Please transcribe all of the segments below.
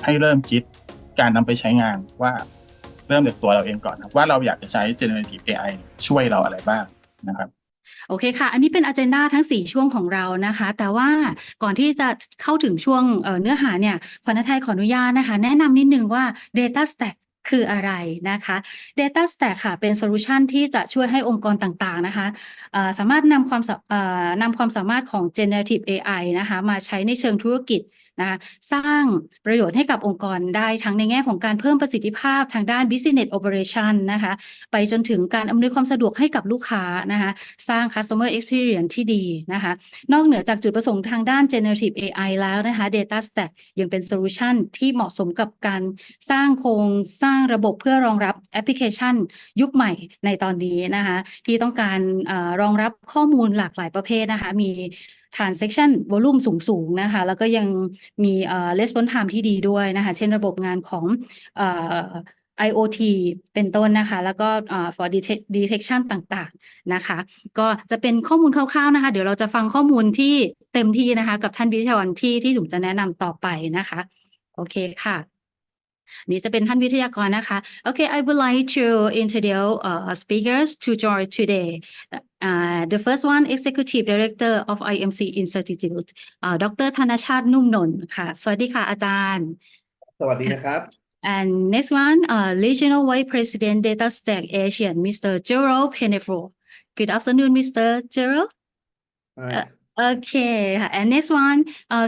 ให้เริ่มคิดการนำไปใช้งานว่าเริ่มจากตัวเราเองก่อนนะว่าเราอยากจะใช้ generative AI ช่วยเราอะไรบ้างนะครับโอเคค่ะ อันนี้เป็น agenda ทั้ง4ช่วงของเรานะคะแต่ว่าก่อนที่จะเข้าถึงช่วงเนื้อหาเนี่ยขวัญฤทัยขออนุญาตนะคะแนะนำนิดนึงว่า DataStax คืออะไรนะคะ DataStax ค่ะเป็นโซลูชันที่จะช่วยให้องค์กรต่างๆนะคะสามารถนำความสามารถของ Generative AI นะคะมาใช้ในเชิงธุรกิจนะคะสร้างประโยชน์ให้กับองค์กรได้ทั้งในแง่ของการเพิ่มประสิทธิภาพทางด้าน Business Operation นะคะไปจนถึงการอำนวยความสะดวกให้กับลูกค้านะคะสร้าง Customer Experience ที่ดีนะคะนอกเหนือจากจุดประสงค์ทางด้าน Generative AI แล้วนะคะ DataStax ยังเป็นโซลูชันที่เหมาะสมกับการสร้างโครงสร้างระบบเพื่อรองรับแอปพลิเคชันยุคใหม่ในตอนนี้นะคะที่ต้องการรองรับข้อมูลหลากหลายประเภทนะคะมีtransaction volume สูงๆนะคะแล้วก็ยังมีresponse time ที่ดีด้วยนะคะเช่นระบบงานของIoT เป็นต้นนะคะแล้วก็for detection ต่างๆนะคะก็จะเป็นข้อมูลคร่าวๆนะคะเดี๋ยวเราจะฟังข้อมูลที่เต็มที่นะคะกับท่านวิทยากรที่จุ๋มจะแนะนำต่อไปนะคะโอเคค่ะนี่จะเป็นท่านวิทยากรนะคะ Okay, I would like to introduce speakers to join today. The first one, Executive Director of IMC Institute, Dr. Thanachart Numnonda ค่ะสวัสดีค่ะอาจารย์ สวัสดีนะครับ And next one, Regional Vice President DataStax ASEAN, Mr.Gerald Penaflor. Good afternoon, Mr.Gerald. Hi. Okay, and next one,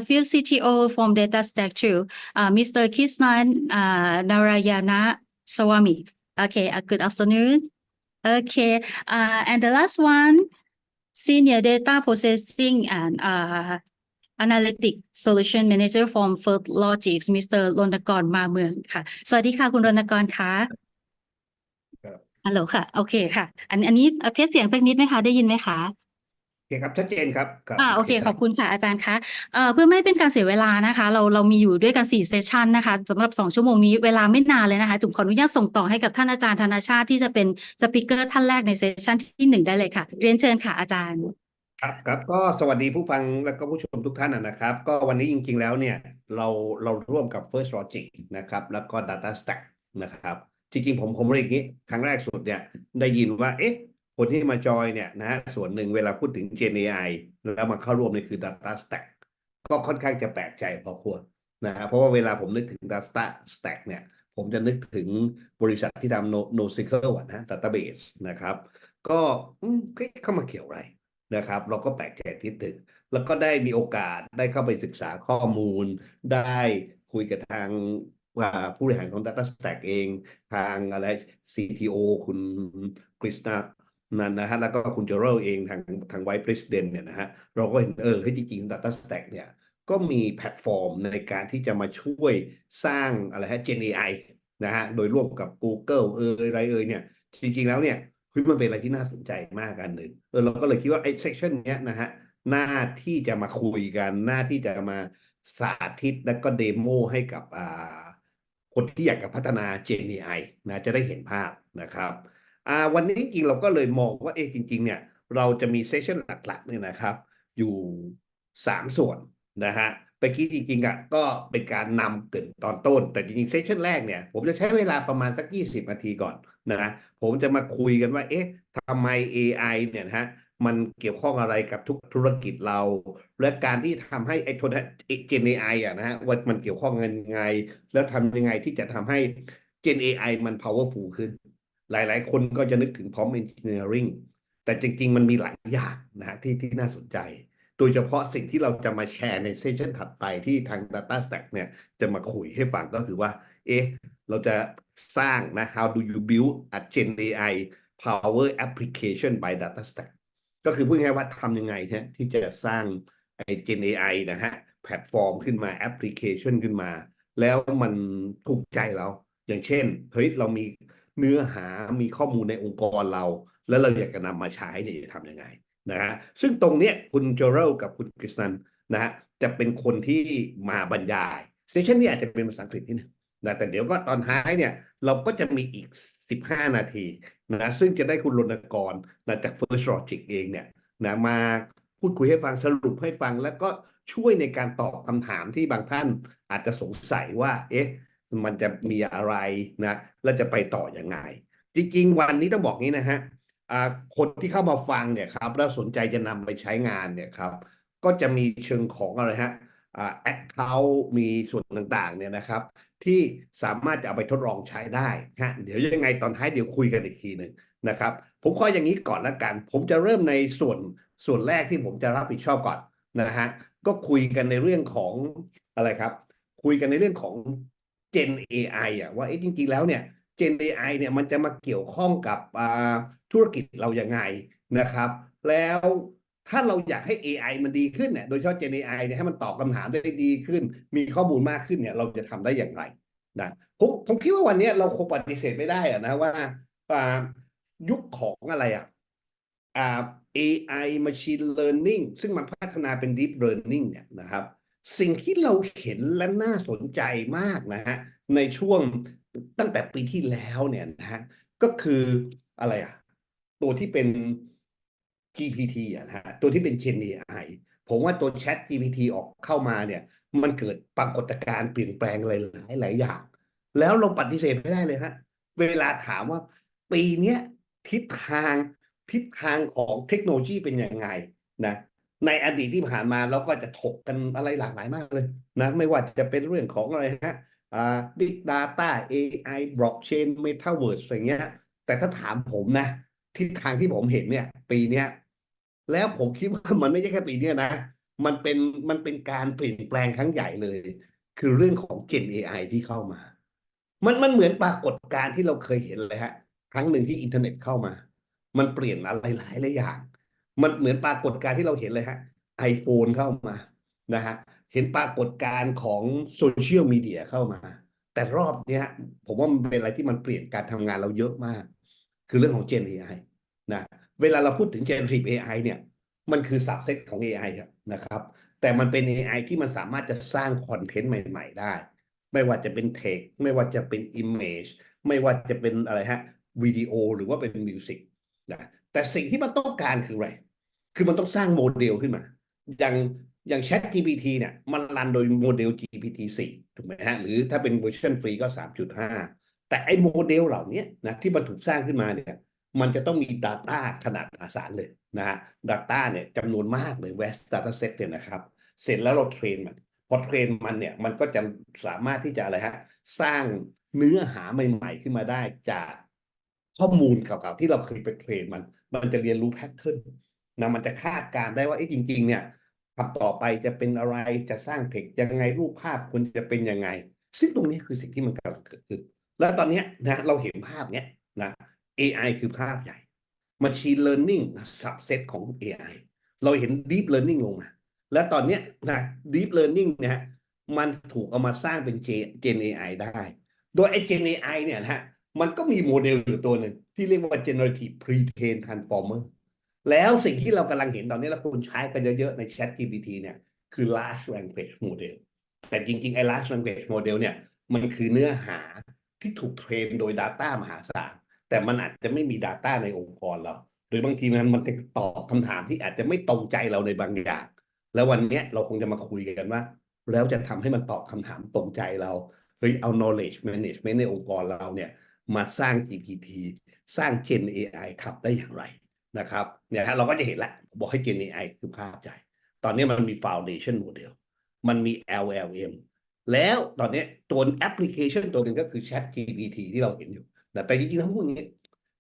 Field CTO from DataStax too, Mr.Krishnan, Narayana, Swamy. Okay, good afternoon. Okay, and the last one, Senior Data Processing and Analytic Solution Manager from First Logics, Mr. Ronnakorn มาเมืองค่ะสวัสดีค่ะคุณรณกรค่ะ ครับ ฮัลโหลค่ะโอเคค่ะอันนี้เทสเสียงสักนิดไหมคะได้ยินไหมคะ โอเคครับชัดเจนครับครับ โอเคขอบคุณค่ะอาจารย์คะเพื่อไม่ให้เป็นการเสียเวลานะคะเรามีอยู่ด้วยกัน4เซสชันนะคะสำหรับ2ชั่วโมงนี้เวลาไม่นานเลยนะคะจุ๋มขออนุญาตส่งต่อให้กับท่านอาจารย์ธนชาติที่จะเป็นสปีกเกอร์ท่านแรกในเซสชันที่1ได้เลยค่ะเรียนเชิญค่ะอาจารย์ครับก็สวัสดีผู้ฟังและก็ผู้ชมทุกท่านนะครับก็วันนี้จริงๆแล้วเนี่ยเราร่วมกับ First Logic นะครับแล้วก็ DataStax นะครับจริงๆผมเรียกอย่างนี้ครั้งแรกสุดเนี่ยได้ยินว่าคนที่มาจอยเนี่ยนะฮะส่วนหนึ่งเวลาพูดถึง Gen AI แล้วมาเข้าร่วมนี่คือ DataStax ก็ค่อนข้างจะแปลกใจพอควรนะฮะเพราะว่าเวลาผมนึกถึง DataStax เนี่ยผมจะนึกถึงบริษัทที่ทำ NoSQL นะ Database นะครับก็เข้ามาเกี่ยวอะไรนะครับเราก็แปลกใจนิดหนึ่งแล้วก็ได้มีโอกาสได้เข้าไปศึกษาข้อมูลได้คุยกับทางผู้บริหารของ DataStax เองทางอะไร CTO คุณกฤษณานั่นนะฮะแล้วก็คุณเจอรัลเองทาง Vice President เนี่ยนะฮะเราก็เห็นให้จริงๆ DataStax เนี่ยก็มีแพลตฟอร์มในการที่จะมาช่วยสร้างอะไรฮะ Gen AI นะฮะโดยร่วมกับ Google อะไรเนี่ยจริงๆแล้วเนี่ยมันเป็นอะไรที่น่าสนใจมากอันหนึ่งเราก็เลยคิดว่าไอ้เซสชันเนี้ยนะฮะหน้าที่จะมาคุยกันหน้าที่จะมาสาธิตและก็เดโมให้กับคนที่อยากจะพัฒนา Gen AI นะจะได้เห็นภาพนะครับวันนี้จริงเราก็เลยมองว่าจริงๆเนี่ยเราจะมีเซสชันหลักๆเนี่ยนะครับอยู่3ส่วนนะฮะไปกี้จริงๆก็เป็นการนำเกริ่นตอนต้นแต่จริงๆเซสชันแรกเนี่ยผมจะใช้เวลาประมาณสัก20นาทีก่อนนะผมจะมาคุยกันว่าทำไม AI เนี่ยนะฮะมันเกี่ยวข้องอะไรกับทุกธุรกิจเราและการที่ทำให้Gen AI นะฮะว่ามันเกี่ยวข้องกันยังไงแล้วทำยังไงที่จะทำให้ Gen AI มัน powerful ขึ้นหลายๆคนก็จะนึกถึง prompt engineering แต่จริงๆมันมีหลายอย่างนะฮะที่น่าสนใจโดยเฉพาะสิ่งที่เราจะมาแชร์ในเซสชันถัดไปที่ทาง DataStax เนี่ยจะมาคุยให้ฟังก็คือว่าเราจะสร้างนะ how do you build a Gen AI power application by DataStax ก็คือพูดง่ายๆว่าทำยังไงที่จะสร้างGen AI นะฮะแพลตฟอร์มขึ้นมาแอปพลิเคชันขึ้นมาแล้วมันถูกใจเราอย่างเช่นเรามีเนื้อหามีข้อมูลในองค์กรเราแล้วเราอยากจะนำมาใช้เนี่ยจะทำยังไงนะฮะซึ่งตรงเนี้ยคุณเจอรัลกับคุณกฤษณันนะฮะจะเป็นคนที่มาบรรยายเซสชันนี้อาจจะเป็นภาษาอังกฤษนิดนึงนะแต่เดี๋ยวก็ตอนท้ายเนี่ยเราก็จะมีอีก15นาทีนะซึ่งจะได้คุณรณกรนะจาก First Logic เองเนี่ยนะมา พูดคุยให้ฟังสรุปให้ฟังแล้วก็ช่วยในการตอบคำถามที่บางท่านอาจจะสงสัยว่าเอ๊ะมันจะมีอะไรนะแล้วจะไปต่อยังไงจริงๆวันนี้ต้องบอกงี้นะฮะคนที่เข้ามาฟังเนี่ยครับแล้วสนใจจะนำไปใช้งานเนี่ยครับก็จะมีเชิงของอะไรฮะaccount มีส่วนต่างๆเนี่ยนะครับที่สามารถจะเอาไปทดลองใช้ได้ฮะเดี๋ยวยังไงตอนท้ายเดี๋ยวคุยกันอีกทีหนึ่งนะครับผมขออย่างนี้ก่อนละกันผมจะเริ่มในส่วนแรกที่ผมจะรับผิดชอบก่อนนะฮะก็คุยกันในเรื่องของอะไรครับคุยกันในเรื่องของ Gen AI อ่ะว่าจริงๆแล้วเนี่ย Gen AI เนี่ยมันจะมาเกี่ยวข้องกับธุรกิจเรายังไงนะครับแล้วถ้าเราอยากให้ AI มันดีขึ้นเนี่ยโดยเฉพาะ Gen AI เนี่ยให้มันตอบคำถามได้ดีขึ้นมีข้อมูลมากขึ้นเนี่ยเราจะทำได้อย่างไรนะผมคิดว่าวันนี้เราคงปฏิเสธไม่ได้อะนะว่ายุคของอะไรอ่ะAI Machine Learning ซึ่งมันพัฒนาเป็น Deep Learning เนี่ยนะครับสิ่งที่เราเห็นและน่าสนใจมากนะฮะในช่วงตั้งแต่ปีที่แล้วเนี่ยนะฮะก็คืออะไรอ่ะตัวที่เป็น GPT อ่ะนะฮะตัวที่เป็น Gen AI ผมว่าตัว Chat GPT ออกเข้ามาเนี่ยมันเกิดปรากฏการณ์เปลี่ยนแปลงหลายอย่างแล้วเราปฏิเสธไม่ได้เลยฮะเวลาถามว่าปีนี้ทิศทางของเทคโนโลยีเป็นยังไงนะในอดีตที่ผ่านมาเราก็จะถกกันอะไรหลากหลายมากเลยนะไม่ว่าจะเป็นเรื่องของอะไรฮะBig Data AI Blockchain Metaverse อะไรเงี้ยแต่ถ้าถามผมนะทิศทางที่ผมเห็นเนี่ยปีเนี้ยแล้วผมคิดว่ามันไม่ใช่แค่ปีเนี้ยนะมันเป็นการเปลี่ยนแปลงครั้งใหญ่เลยคือเรื่องของ Gen AI ที่เข้ามามันเหมือนปรากฏการณ์ที่เราเคยเห็นเลยฮะครั้งหนึ่งที่อินเทอร์เน็ตเข้ามามันเปลี่ยนอะไรหลายอย่างมันเหมือนปรากฏการณ์ที่เราเห็นเลยฮะ iPhone เข้ามานะฮะเห็นปรากฏการณ์ของโซเชียลมีเดียเข้ามาแต่รอบนี้ผมว่ามันเป็นอะไรที่มันเปลี่ยนการทำงานเราเยอะมากคือเรื่องของ Gen AI นะเวลาเราพูดถึง Generative AI เนี่ยมันคือ subset ของ AI ครับนะครับแต่มันเป็น AI ที่มันสามารถจะสร้างคอนเทนต์ใหม่ๆได้ไม่ว่าจะเป็นเทคไม่ว่าจะเป็น Image ไม่ว่าจะเป็นอะไรฮะวิดีโอหรือว่าเป็นมิวสิกนะแต่สิ่งที่มันต้องการคืออะไรคือมันต้องสร้างโมเดลขึ้นมาอย่าง Chat GPT เนี่ยมันรันโดยโมเดล GPT-4 ถูกไหมฮะหรือถ้าเป็นเวอร์ชันฟรีก็ 3.5 แต่ไอ้โมเดลเหล่านี้นะที่มันถูกสร้างขึ้นมาเนี่ยมันจะต้องมี Data ขนาดมหาศาลเลยนะฮะ Data เนี่ยจำนวนมากเลย vast data set เนี่ยนะครับเสร็จแล้วเราเทรนมันพอเทรนมันเนี่ยมันก็จะสามารถที่จะอะไรฮะสร้างเนื้อหาใหม่ๆขึ้นมาได้จากข้อมูลเก่าๆที่เราเคยไปเทรนมันจะเรียนรู้แพทเทิร์นนะมันจะคาดการได้ว่าจริงๆเนี่ยต่อไปจะเป็นอะไรจะสร้างเทคยังไงรูปภาพควรจะเป็นยังไงซึ่งตรงนี้คือสิ่งที่มันกำลังเกิดขึ้นแล้วตอนนี้นะเราเห็นภาพเนี้ยนะ AI คือภาพใหญ่ Machine Learning subset ของ AI เราเห็น Deep Learning ลงมาและตอนนี้นะ Deep Learning เนี่ยมันถูกเอามาสร้างเป็น Gen AI ได้โดยไอ้ Gen AI เนี่ยนะฮะมันก็มีโมเดลอยู่ตัวหนึ่งที่เรียกว่า Generative Pre-trained Transformer แล้วสิ่งที่เรากำลังเห็นตอนนี้แล้วคนใช้กันเยอะๆใน Chat GPT เนี่ยคือ Large Language Model แต่จริงๆไอ้ Large Language Model เนี่ยมันคือเนื้อหาที่ถูกเทรนโดย Data มหาศาลแต่มันอาจจะไม่มี Data ในองค์กรเราหรือบางทีมันจะตอบคำถามที่อาจจะไม่ตรงใจเราในบางอย่างแล้ววันนี้เราคงจะมาคุยกันว่าแล้วจะทำให้มันตอบคำถามตรงใจเราเฮ้ยเอา knowledge management ในองค์กรเราเนี่ยมาสร้าง GPT สร้าง Gen AI ขับได้อย่างไรนะครับเนี่ยเราก็จะเห็นละบอกให้ Gen AI คือภาพใหญ่ตอนนี้มันมี foundation model มันมี LLM แล้วตอนนี้ตัวแอปพลิเคชันตัวหนึ่งก็คือ Chat GPT ที่เราเห็นอยู่แต่จริงๆทั้งพวกนี้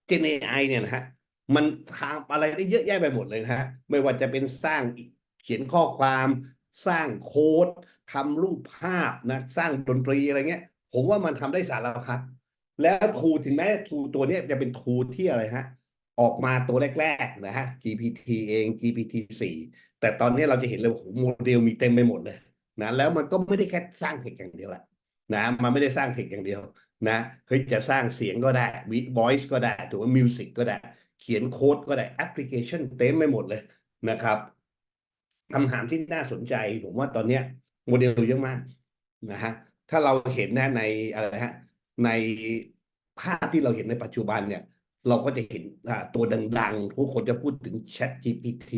Gen AI เนี่ยนะฮะมันทำอะไรได้เยอะแยะไปหมดเลยนะฮะไม่ว่าจะเป็นสร้างเขียนข้อความสร้างโค้ดทำรูปภาพนะสร้างดนตรีอะไรเงี้ยผมว่ามันทำได้สารพัดแล้วทูถึงแม้ทูตัวนี้จะเป็นทูที่อะไรฮะออกมาตัวแรกๆนะฮะ GPT เอง GPT-4 แต่ตอนนี้เราจะเห็นเลยว่าโมเดลมีเต็มไปหมดเลยนะแล้วมันก็ไม่ได้แค่สร้างเทคอย่างเดียวแหละนะมันไม่ได้สร้างเทคอย่างเดียวนะเฮ้ยจะสร้างเสียงก็ได้ voice ก็ได้ถูกว่ามิวสิกก็ได้เขียนโค้ดก็ได้แอปพลิเคชันเต็มไปหมดเลยนะครับคำถามที่น่าสนใจผมว่าตอนนี้โมเดลเยอะมากนะฮะถ้าเราเห็นนะในอะไรฮะในภาพที่เราเห็นในปัจจุบันเนี่ยเราก็จะเห็นตัวดังๆทุกคนจะพูดถึง Chat GPT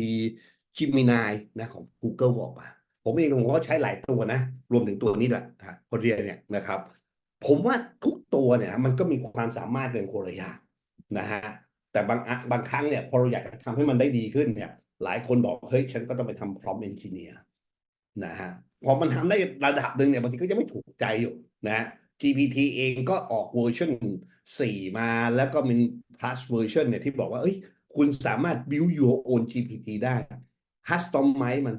Gemini นะของ Google ออกมาผมเองผมก็ใช้หลายตัวนะรวมถึงตัวนี้ด้วยคนเรียนเนี่ยนะครับผมว่าทุกตัวเนี่ยมันก็มีความสามารถในคนละอย่างนะฮะแต่บางครั้งเนี่ยพอเราอยากจะทำให้มันได้ดีขึ้นเนี่ยหลายคนบอกเฮ้ยฉันก็ต้องไปทำ prompt engineer นะฮะพอมันทำได้ระดับหนึ่งเนี่ยบางทีก็ยังไม่ถูกใจอยู่นะ GPT เองก็ออกเวอร์ชัน4มาแล้วก็มี plus version เนี่ยที่บอกว่าเอ้ยคุณสามารถ build your own GPT ได้ customize มัน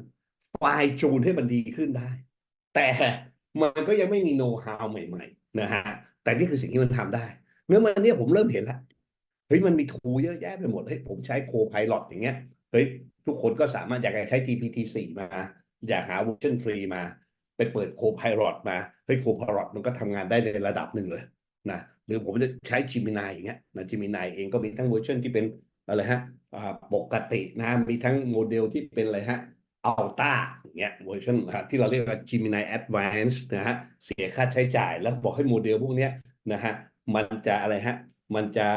ไฟล์จูนให้มันดีขึ้นได้แต่มันก็ยังไม่มีโน้ตฮาวใหม่ๆนะฮะแต่นี่คือสิ่งที่มันทำได้เมื่อวันนี้ผมเริ่มเห็นแล้วเฮ้ยมันมีทูเยอะแยะไปหมดเฮ้ยผมใช้ Copilot อย่างเงี้ยเฮ้ยทุกคนก็สามารถอยากจะใช้ GPT 4มาอยากหาเวอร์ชันฟรีมาไปเปิด Copilot มาเฮ้ย Copilot มันก็ทำงานได้ในระดับหนึ่งเลยนะหรือผมจะใช้ Gemini อย่างเงี้ยนะ Gemini เองก็มีทั้งเวอร์ชันที่เป็นอะไรฮะปกตินะมีทั้งโมเดลที่เป็นอะไรฮะอัลต้าอย่างเงี้ยเวอร์ชันที่เราเรียกว่า Gemini Advanced นะฮะเสียค่าใช้จ่ายแล้วบอกให้โมเดลพวกเนี้ยนะฮะมันจะอะไรฮะมันจะ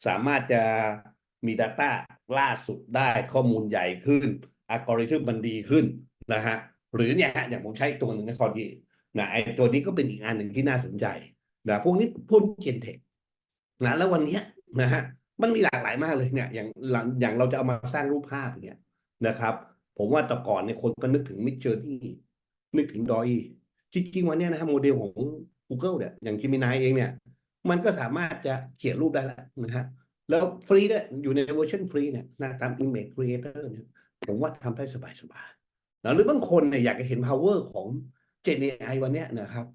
สามารถจะมี Data ล่าสุดได้ข้อมูลใหญ่ขึ้นอัลกอริทึมมันดีขึ้นนะฮะหรือเนี่ยอย่างผมใช้ตัวหนึ่งในคอร์ดีนะไอตัวนี้ก็เป็นอีกอันหนึ่งที่น่าสนใจนะพวกนี้พวกเจนเทคนะแล้ววันนี้นะฮะมันมีหลากหลายมากเลยเนี่ยอย่างเราจะเอามาสร้างรูปภาพเนี่ยนะครับผมว่าแต่ก่อนเนี่ยคนก็นึกถึงมิดเจอร์นี่นึกถึงดอยจริงๆวันนี้นะฮะโมเดลของ Google เนี่ยอย่าง Gemini เองเนี่ยมันก็สามารถจะเขียนรูปได้แล้วนะฮะแล้วฟรีด้วยอยู่ในเวอร์ชันฟรีเนี่ยนะตาม Image Creator เนี่ยผมว่าทำได้สบายๆหรือบางคนเนี่ยอยากจะเห็น power ของ Gen AI วันนี้นะครับ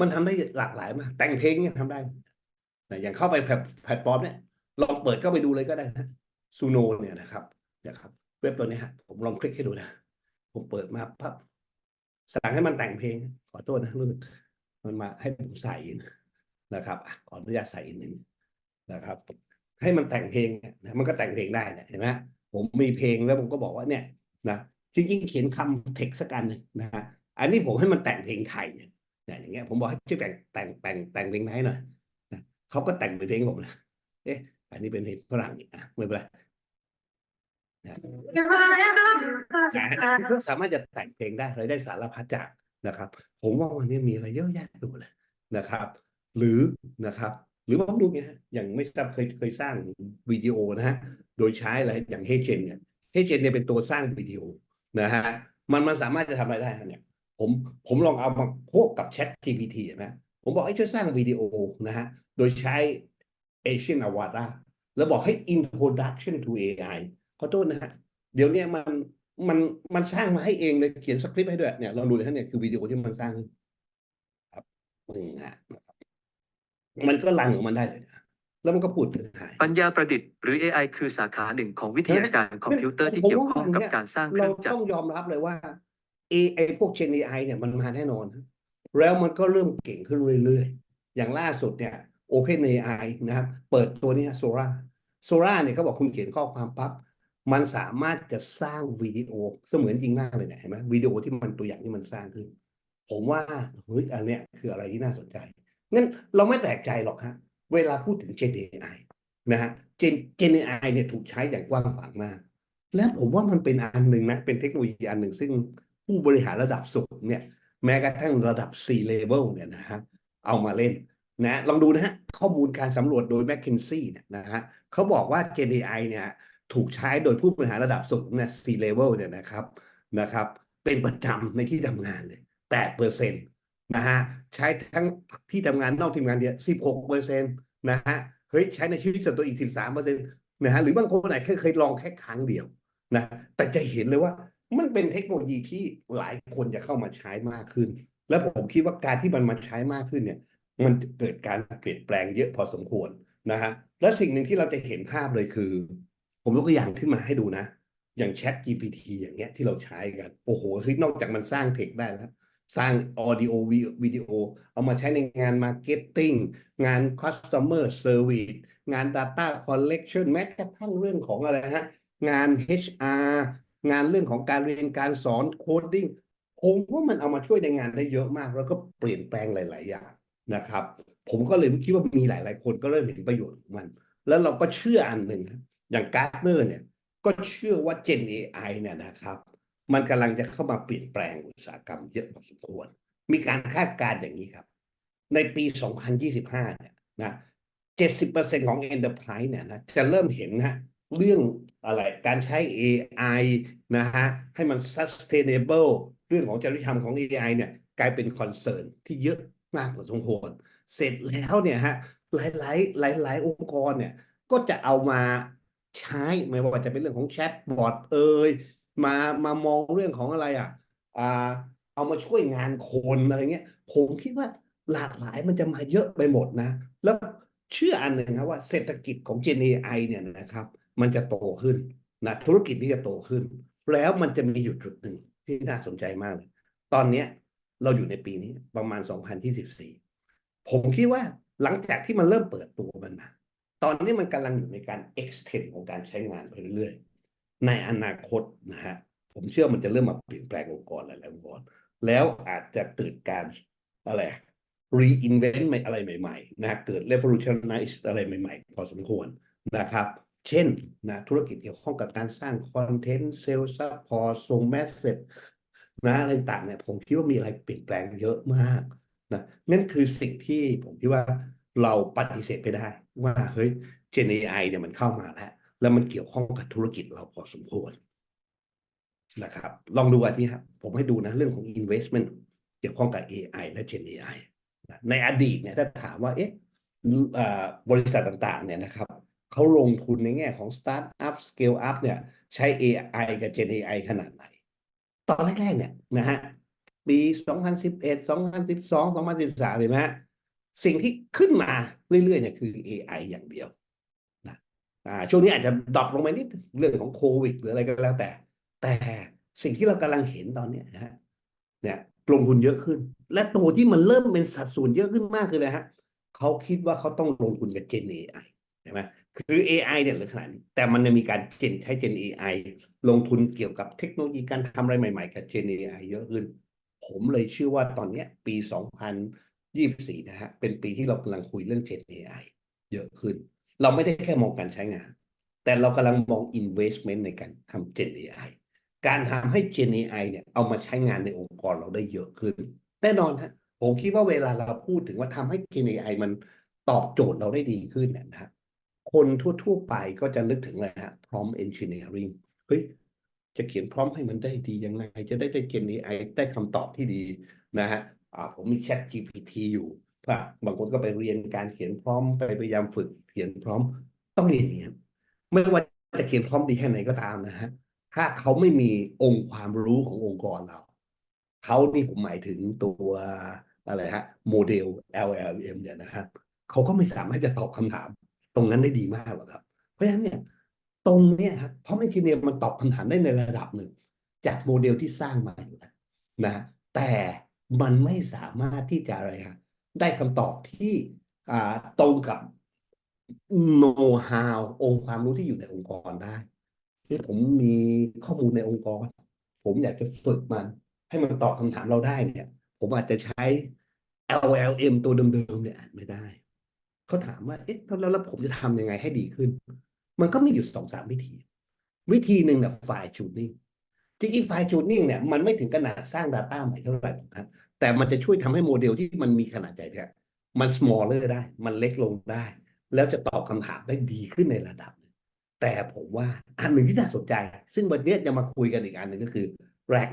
มันทำได้หลากหลายมากแต่งเพลงเนี่ยทำได้นะอย่างเข้าไปแพลตฟอร์มเนี่ยลองเปิดเข้าไปดูเลยก็ได้นะซูโนเนี่ยนะครับเว็บตัวนี้ฮะผมลองคลิกให้ดูนะผมเปิดมาปั๊บสั่งให้มันแต่งเพลงขอโทษนะมันมาให้ผมใส่นะครับขออนุญาตใส่หนึ่งนะครับให้มันแต่งเพลงนะมันก็แต่งเพลงได้เนี่ยเห็นไหมผมมีเพลงแล้วผมก็บอกว่าเนี่ยนะจริงๆเขียนคำเท็กซ์สักอันหนึ่งนะฮะอันนี้ผมให้มันแต่งเพลงไทยเนี่ยอย่างเงี้ยผมบอกให้ช่วยแต่งเพลงไทยหน่อยนะเขาก็แต่งเป็นเพลงผมนะอันนี้เป็นเพลงฝรั่งอ่ะไม่เป็นไรก็สามารถจะแต่งเพลงได้เลยได้สารพัดจากนะครับผมว่าวันนี้มีอะไรเยอะแยะไปหมดเลยนะครับหรือนะครับหรือว่าดูไงฮะอย่างไม่ทราบเคยสร้างวิดีโอนะฮะโดยใช้อะไรอย่างเฮเจนเนี่ยเป็นตัวสร้างวิดีโอนะฮะมันสามารถจะทำอะไรได้เนี่ยผมลองเอามาพวกกับ Chat GPT นะผมบอกให้ช่วยสร้างวิดีโอนะฮะโดยใช้ Asian Avatar แล้วบอกให้ Introduction to AI ขอโทษนะฮะเดี๋ยวนี้มันสร้างมาให้เองเลยเขียนสคริปต์ให้ด้วยเนี่ยลองดูนะเนี่ยคือวิดีโอที่มันสร้างครับมันก็รันของมันได้เลยนะแล้วมันก็พูดถึงปัญญาประดิษฐ์หรือ AI คือสาขาหนึ่งของวิทยาการคอมพิวเตอร์ที่เกี่ยวข้องกับการสร้างเค เรา รื่องจัก ต้อ ร งยอมรับเลยว่า AI พวก Gen AI เนี่ยมันมาแน่นอนแล้วมันก็เริ่มเก่งขึ้นเรื่อยๆอย่างล่าสุดเนี่ย OpenAI นะครับเปิดตัวนี้Soraเนี่ยเขาบอกคุณเขียนข้อความปั๊บมันสามารถจะสร้างวิดีโอเสมือนจริงมากเลยเนี่ยเห็นไหมวิดีโอที่มันตัวอย่างที่มันสร้างขึ้นผมว่าเฮ้ยอันเนี้ยคืออะไรที่น่าสนใจงั้นเราไม่แปลกใจหรอกฮะเวลาพูดถึง Gen AI นะฮะ Gen AI เนี่ยถูกใช้อย่างกว้างขวางมากและผมว่ามันเป็นอันหนึ่งนะเป็นเทคโนโลยีอันหนึ่งซึ่งผู้บริหารระดับสูงเนี่ยแม้กระทั่งระดับ C-level เนี่ยนะฮะเอามาเล่นนะลองดูนะฮะข้อมูลการสำรวจโดย McKinsey เนี่ยนะฮะเขาบอกว่า Gen AI เนี่ยถูกใช้โดยผู้บริหารระดับสูงเนี่ย C-level เนี่ยนะครับเป็นประจำในที่ทำงานเลย 8%นะฮะใช้ทั้งที่ทำงานนอกที่ทำงานเดียว 16% นะฮะเฮ้ยใช้ในชีวิตส่วนตัวอีก 13%นะฮะหรือบางคนไหนเคยลองแค่ครั้งเดียวนะแต่จะเห็นเลยว่ามันเป็นเทคโนโลยีที่หลายคนจะเข้ามาใช้มากขึ้นและผมคิดว่าการที่มันมาใช้มากขึ้นเนี่ยมันเกิดการเปลี่ยนแปลงเยอะพอสมควรนะฮะและสิ่งหนึ่งที่เราจะเห็นภาพเลยคือผมยกตัวอย่างขึ้นมาให้ดูนะอย่าง Chat GPT อย่างเงี้ยที่เราใช้กันโอ้โหคือนอกจากมันสร้างเทคได้แล้วสร้างออดิโอวิดีโอเอามาใช้ในงานมาร์เก็ตติ้งงาน customer service งาน data collection แม้กระทั่งเรื่องของอะไรฮะงาน HR งานเรื่องของการเรียนการสอนโคดดิ้งผมว่ามันเอามาช่วยในงานได้เยอะมากแล้วก็เปลี่ยนแปลงหลายๆอย่างนะครับผมก็เลยคิดว่ามีหลายๆคนก็เริ่มเห็นประโยชน์ของมันแล้วเราก็เชื่ออันหนึ่งอย่างการ์ดเนอร์เนี่ย ก็เชื่อว่า Gen AI เนี่ยนะครับมันกำลังจะเข้ามาเปลี่ยนแปลงอุตสาหกรรมเยอะพอสมควรมีการคาดการณ์อย่างนี้ครับในปี 2025 เนี่ยนะ 70% ของ Enterprise เนี่ยนะจะเริ่มเห็นนะเรื่องอะไรการใช้ AI นะฮะให้มัน sustainable เรื่องของจริยธรรมของ AI เนี่ยกลายเป็นคอนเซิร์นที่เยอะมากพอสมควรเสร็จแล้วเนี่ยฮะหลายองค์กรเนี่ยก็จะเอามาใช้ไม่ว่าจะเป็นเรื่องของแชทบอทมามองเรื่องของอะไรเอามาช่วยงานคนอะไรเงี้ยผมคิดว่าหลากหลายมันจะมาเยอะไปหมดนะแล้วเชื่ออันหนึ่งครับว่าเศรษฐกิจของ Gen AI เนี่ยนะครับมันจะโตขึ้นนะธุรกิจนี้จะโตขึ้นแล้วมันจะมีอยู่จุดหนึ่งที่น่าสนใจมากเลยตอนนี้เราอยู่ในปีนี้ประมาณ 2024 ผมคิดว่าหลังจากที่มันเริ่มเปิดตัวมันนะตอนนี้มันกำลังอยู่ในการ extend ของการใช้งานไปเรื่อยๆในอนาคตนะฮะผมเชื่อมันจะเริ่มมาเปลี่ยนแปลงองค์กรหลายๆองค์กรแล้วอาจจะเกิดการอะไร reinvent อะไรใหม่ๆนะเกิด revolutionize อะไรใหม่ๆพอสมควรนะครับเช่นนะธุรกิจเกี่ยวข้องกับการสร้างคอนเทนต์เซลล์ซัพพอร์ตส่งเมสเซจนะอะไรต่างเนี่ยผมคิดว่ามีอะไรเปลี่ยนแปลงเยอะมากนะนั่นคือสิ่งที่ผมคิดว่าเราปฏิเสธไม่ได้ว่าเฮ้ย Gen AI เนี่ยมันเข้ามาแล้วมันเกี่ยวข้องกับธุรกิจเราพอสมควรนะครับลองดูอันนี้ครับผมให้ดูนะเรื่องของ investment เกี่ยวข้องกับ AI และ Gen AI ในอดีตเนี่ยถ้าถามว่าบริษัทต่างๆเนี่ยนะครับเขาลงทุนในแง่ของ Start-up Scale Up เนี่ยใช้ AI กับ Gen AI ขนาดไหนตอนแรกๆเนี่ยนะฮะปี 2011 2012 2013เห็นไหมฮะสิ่งที่ขึ้นมาเรื่อยๆเนี่ยคือ AI อย่างเดียวนะช่วงนี้อาจจะดรอปลงไปนิดเรื่องของโควิดหรืออะไรก็แล้วแต่สิ่งที่เรากำลังเห็นตอนนี้นะฮะเนี่ยลงทุนเยอะขึ้นและตัวที่มันเริ่มเป็นสัดส่วนเยอะขึ้นมากคืออะไรฮะเขาคิดว่าเขาต้องลงทุนกับ Gen AI ใช่ไหมคือ AI เนี่ยเหลือขนาดนี้แต่มันจะมีการใช้ Gen AI ลงทุนเกี่ยวกับเทคโนโลยีการทำอะไรใหม่ๆกับ Gen AI เยอะขึ้นผมเลยเชื่อว่าตอนนี้ปี 2024 นะฮะเป็นปีที่เรากำลังคุยเรื่อง Gen AI เยอะขึ้นเราไม่ได้แค่มองการใช้งานแต่เรากำลังมอง investment ในการทำ Gen AI การทำให้ Gen AI เนี่ยเอามาใช้งานในองค์กรเราได้เยอะขึ้นแน่นอนฮะผมคิดว่าเวลาเราพูดถึงว่าทำให้ Gen AI มันตอบโจทย์เราได้ดีขึ้นเนี่ยนะฮะคนทั่วๆไปก็จะนึกถึงอะไรฮะ prompt engineering เฮ้ยจะเขียนพร้อมให้มันได้ดียังไงจะได้ Gen AI ได้คำตอบที่ดีนะฮะผมมี Chat GPT อยู่บางคนก็ไปเรียนการเขียนพร้อมไปพยายามฝึกเขียนพร้อมต้องเรียนอย่างนี้ไม่ว่าจะเขียนพร้อมดีแค่ไหนก็ตามนะฮะถ้าเขาไม่มีองค์ความรู้ขององค์กรเราเขานี่ผมหมายถึงตัวอะไรฮะโมเดล LLM เนี่ยนะครับเขาก็ไม่สามารถจะตอบคำถามตรงนั้นได้ดีมากหรอกครับเพราะฉะนั้นเนี่ยตรงเนี้ยครับเพราะเอนจิเนียร์มันตอบคำถามได้ในระดับหนึ่งจากโมเดลที่สร้างมาอยู่แล้วนะแต่มันไม่สามารถที่จะอะไรครับได้คำตอบที่ตรงกับโน้ตฮาวองค์ความรู้ที่อยู่ในองค์กรได้ที่ผมมีข้อมูลในองค์กรผมอยากจะฝึกมันให้มันตอบคำถามเราได้เนี่ยผมอาจจะใช้ LLM ตัวเดิมๆเนี่ยอาจไม่ได้เขาถามว่าเอ๊ะแล้วผมจะทำยังไงให้ดีขึ้นมันก็มีอยู่2-3วิธีหนึ่งเนี่ยไฟล์จูนนิ่งจริงๆไฟล์จูนนิ่งเนี่ยมันไม่ถึงขนาดสร้าง Data ใหม่เท่าไหร่ครับแต่มันจะช่วยทำให้โมเดลที่มันมีขนาดใหญ่เนี่ยมัน smaller ได้มันเล็กลงได้แล้วจะตอบคำถามได้ดีขึ้นในระดับนึงแต่ผมว่าอันหนึ่งที่น่าสนใจซึ่งวันนี้จะมาคุยกันอีกอันหนึ่งก็คือ RAG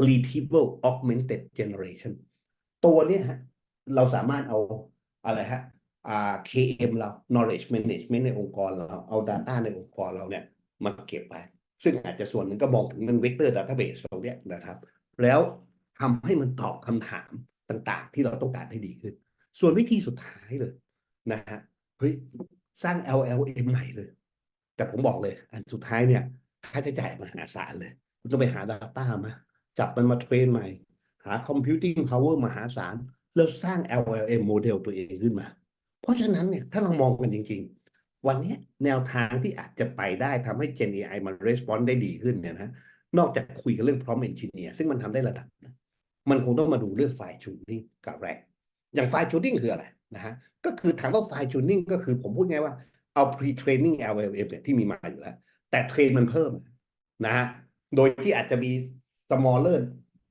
Retrieval Augmented Generation ตัวนี้ฮะเราสามารถเอาอะไรฮะKM เรา knowledge management ในองค์กรเราเอา data ในองค์กรเราเนี่ยมาเก็บไปซึ่งอาจจะส่วนหนึ่งก็มองถึงเรื่อง vector database ตรงนี้นะครับแล้วทำให้มันตอบคำถามต่างๆที่เราต้องการให้ดีขึ้นส่วนวิธีสุดท้ายเลยนะฮะเฮ้ยสร้าง LLM ใหม่เลยแต่ผมบอกเลยอันสุดท้ายเนี่ยค่าใช้จ่ายมหาศาลเลยคุณต้องไปหา data มาจับมันมาเทรนใหม่หา computing power มหาศาลแล้วสร้าง LLM โมเดลตัวเองขึ้นมาเพราะฉะนั้นเนี่ยถ้าเรามองกันจริงๆวันนี้แนวทางที่อาจจะไปได้ทำให้ Gen AI มัน response ได้ดีขึ้นเนี่ยนะนอกจากคุยกันเรื่อง prompt engineer ซึ่งมันทำได้ระดับนะมันคงต้องมาดูเรื่อง fine tuning กับ RAG อย่าง fine tuning คืออะไรนะฮะก็คือถามว่า fine tuning ก็คือผมพูดง่ายว่าเอา pre training LLM เนี่ยที่มีมาอยู่แล้ว แต่เทรนมันเพิ่มนะฮะโดยที่อาจจะมี smaller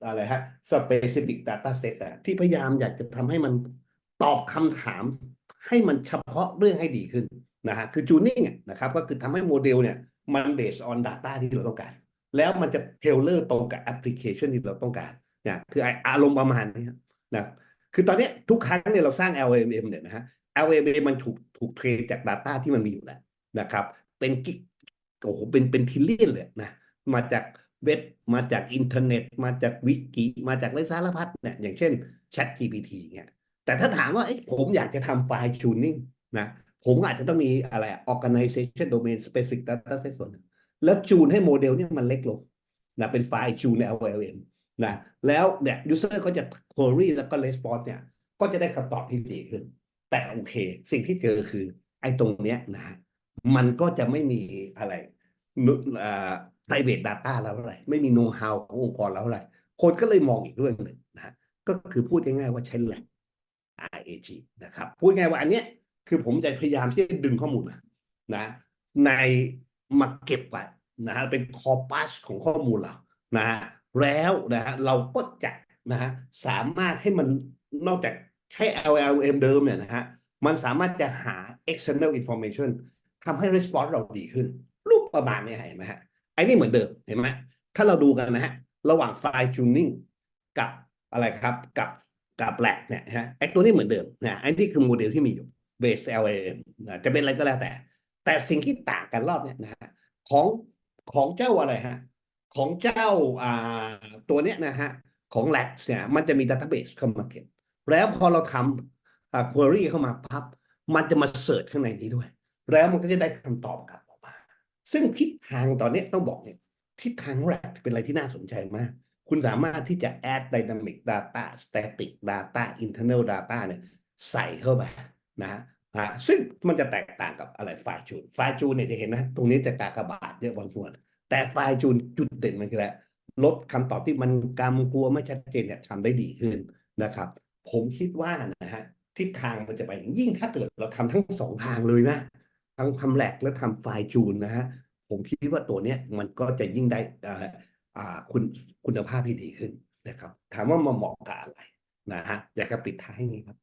อะไรฮะ specific data set ที่พยายามอยากจะทำให้มันตอบคำถามให้มันเฉพาะเรื่องให้ดีขึ้นนะฮะคือ tuning นะครับก็คือทำให้โมเดลเนี่ยมัน based on data ที่เราต้องการแล้วมันจะ tailor ตรงกับ application ที่เราต้องการเนี่ยคืออารมณ์ประมาณนี้นะคือตอนนี้ทุกครั้งเนี่ยเราสร้าง LLM เนี่ยนะฮะ LLM มันถูกเทรนจาก data ที่มันมีอยู่แล้วนะครับเป็นกิกโอ้โหเป็นทิลเลียนเลยนะมาจากเว็บมาจากอินเทอร์เน็ตมาจากวิกิมาจากไรสารพัดเนี่ยอย่างเช่น ChatGPT เนี่ยแต่ถ้าถามว่าผมอยากจะทำ fine tuning นะผมอาจจะต้องมีอะไร organization domain specific data set ส่วนหนึ่งแล้วจูนให้โมเดลนี่มันเล็กลงนะเป็น fine tune ใน LLM นะแล้วเนี่ย user ก็จะ query แล้วก็ response เนี่ยก็จะได้คำตอบที่ดีขึ้นแต่โอเคสิ่งที่เจอคือไอ้ตรงเนี้ยนะมันก็จะไม่มีอะไรprivate data แล้วอะไรไม่มี know how ขององค์กรแล้วอะไรคนก็เลยมองอีกเรื่องหนึ่งนะก็คือพูดง่ายๆว่าใช้ lab RAG นะครับพูดง่ายว่าอันเนี้ยคือผมจะพยายามที่จะดึงข้อมูลนะในมาเก็บไว้นะฮะเป็นคอปัสของข้อมูลเรานะฮะแล้วนะฮะเราก็จะนะฮะสามารถให้มันนอกจากใช้ LLM เดิมเนี่ยนะฮะมันสามารถจะหา external information ทำให้ response เราดีขึ้นรูปประมาณนี้เห็นไหมฮะไอ้นี่เหมือนเดิมเห็นไหมถ้าเราดูกันนะฮะระหว่าง fine tuning กับอะไรครับกับแลกเนี่ยฮะไอ้ตัวนี้เหมือนเดิมนะไอ้นี่คือโมเดลที่มีอยู่ base LLM นะจะเป็นอะไรก็แล้วแต่สิ่งที่ต่างกันรอบเนี่ยนะฮะของเจ้าอะไรฮะของเจ้าตัวเนี้ยนะฮะของแลกเนี่ยมันจะมี database เข้ามาเก็บแล้วพอเราทำquery เข้ามาปั๊บมันจะมาเสิร์ชข้างในนี้ด้วยแล้วมันก็จะได้คำตอบกลับออกมาซึ่งทิศทางตอนนี้ต้องบอกเนี่ยทิศทางแรกเป็นอะไรที่น่าสนใจมากคุณสามารถที่จะ add dynamic data static data internal data เนี่ยใส่เข้าไปนะซึ่งมันจะแตกต่างกับอะไรไฟล์จูนเนี่ยจะเห็นนะตรงนี้จะกากบาทเยอะบางส่วนแต่ไฟล์จูนจุดเด่นมันคืออะไรลดคำตอบที่มันกำกลัวไม่ชัดเจนเนี่ยทำได้ดีขึ้นนะครับผมคิดว่านะฮะทิศทางมันจะไปยิ่งถ้าเกิดเราทำทั้งสองทางเลยนะทั้งทำแลกและทำไฟล์จูนนะฮะผมคิดว่าตัวเนี้ยมันก็จะยิ่งได้คุณภาพที่ดีขึ้นนะครับถามว่ามาเหมาะกับอะไรนะฮะอยากจะปิดท้ายอย่างนี้ครับ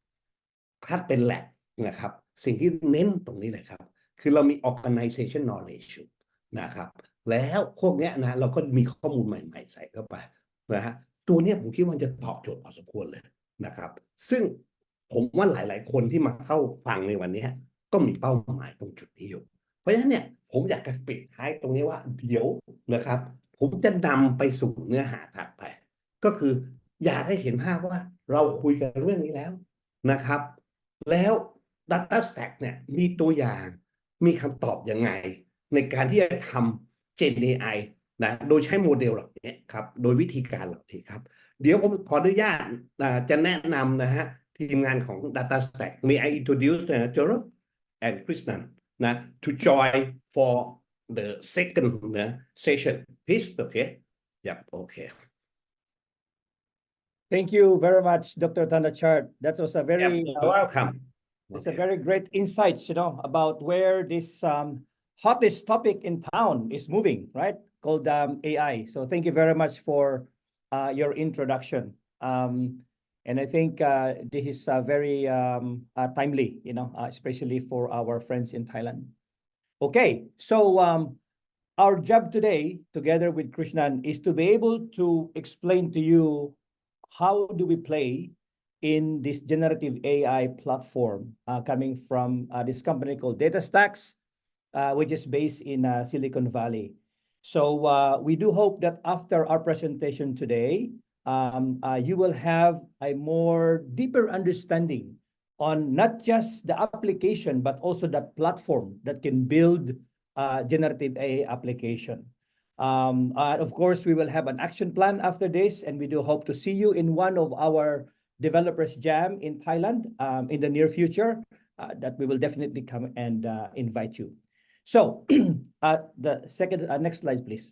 ถ้าเป็นแลกนะครับสิ่งที่เน้นตรงนี้เลยครับคือเรามี organization knowledge นะครับแล้วพวกนี้นะเราก็มีข้อมูลใหม่ๆใส่เข้าไปนะฮะตัวนี้ผมคิดว่าจะตอบโจทย์พอสมควรเลยนะครับซึ่งผมว่าหลายๆคนที่มาเข้าฟังในวันนี้ก็มีเป้าหมายตรงจุดนี้อยู่เพราะฉะนั้นเนี่ยผมอยากจะปิดท้ายตรงนี้ว่าเดี๋ยวนะครับผมจะนำไปสู่เนื้อหาถัดไปก็คืออยากให้เห็นภาพว่าเราคุยกันเรื่องนี้แล้วนะครับแล้ว DataStax เนี่ยมีตัวอย่างมีคำตอบยังไงในการที่จะทำ Gen AI นะโดยใช้โมเดลเหล่านี้ครับโดยวิธีการเหล่านี้ครับเดี๋ยวผมขออนุญาตจะแนะนำนะฮะทีมงานของ DataStax May I introduce Gerald and Krishnan to join for the second session please okay yep okay Thank you very much, Dr. Thanachart. That was a very yep, welcome it's a very great insights, about where this hottest topic in town is moving, right? Called AI. So thank you very much for your introduction. And I think this is very timely, especially for our friends in Thailand. Okay, so our job today, together with Krishnan, is to be able to explain to you how do we play in this generative AI platform coming from this company called DataStax, which is based in Silicon Valley. So we do hope that after our presentation today, you will have a more deeper understanding on not just the application, but also the platform that can build generative AI application. Of course, we will have an action plan after this, and we do hope to see you in one of our developers jam in Thailand in the near future, that we will definitely come and invite you. So the second, next slide, please.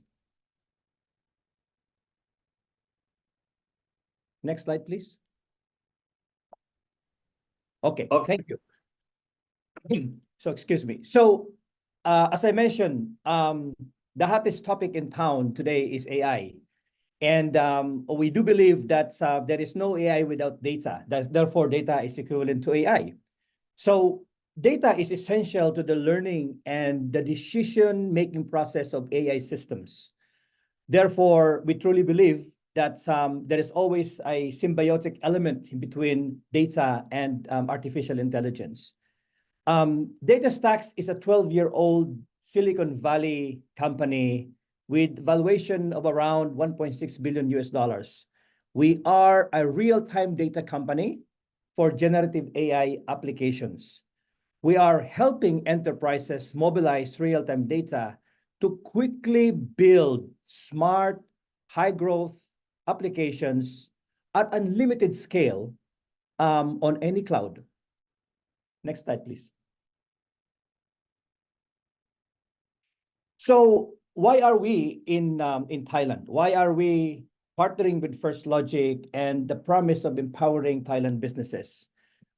Next slide, please. Okay, thank you. So excuse me. So as I mentioned, the hottest topic in town today is AI. And we do believe that there is no AI without data. Therefore, data is equivalent to AI. So data is essential to the learning and the decision-making process of AI systems. Therefore, we truly believe that there is always a symbiotic element in between data and artificial intelligence. DataStax is a 12-year-old Silicon Valley company with valuation of around 1.6 billion US dollars. We are a real-time data company for generative AI applications. We are helping enterprises mobilize real-time data to quickly build smart, high-growth applications at unlimited scale on any cloud. Next slide, please. So why are we in Thailand? Why are we partnering with First Logic and the promise of empowering Thailand businesses?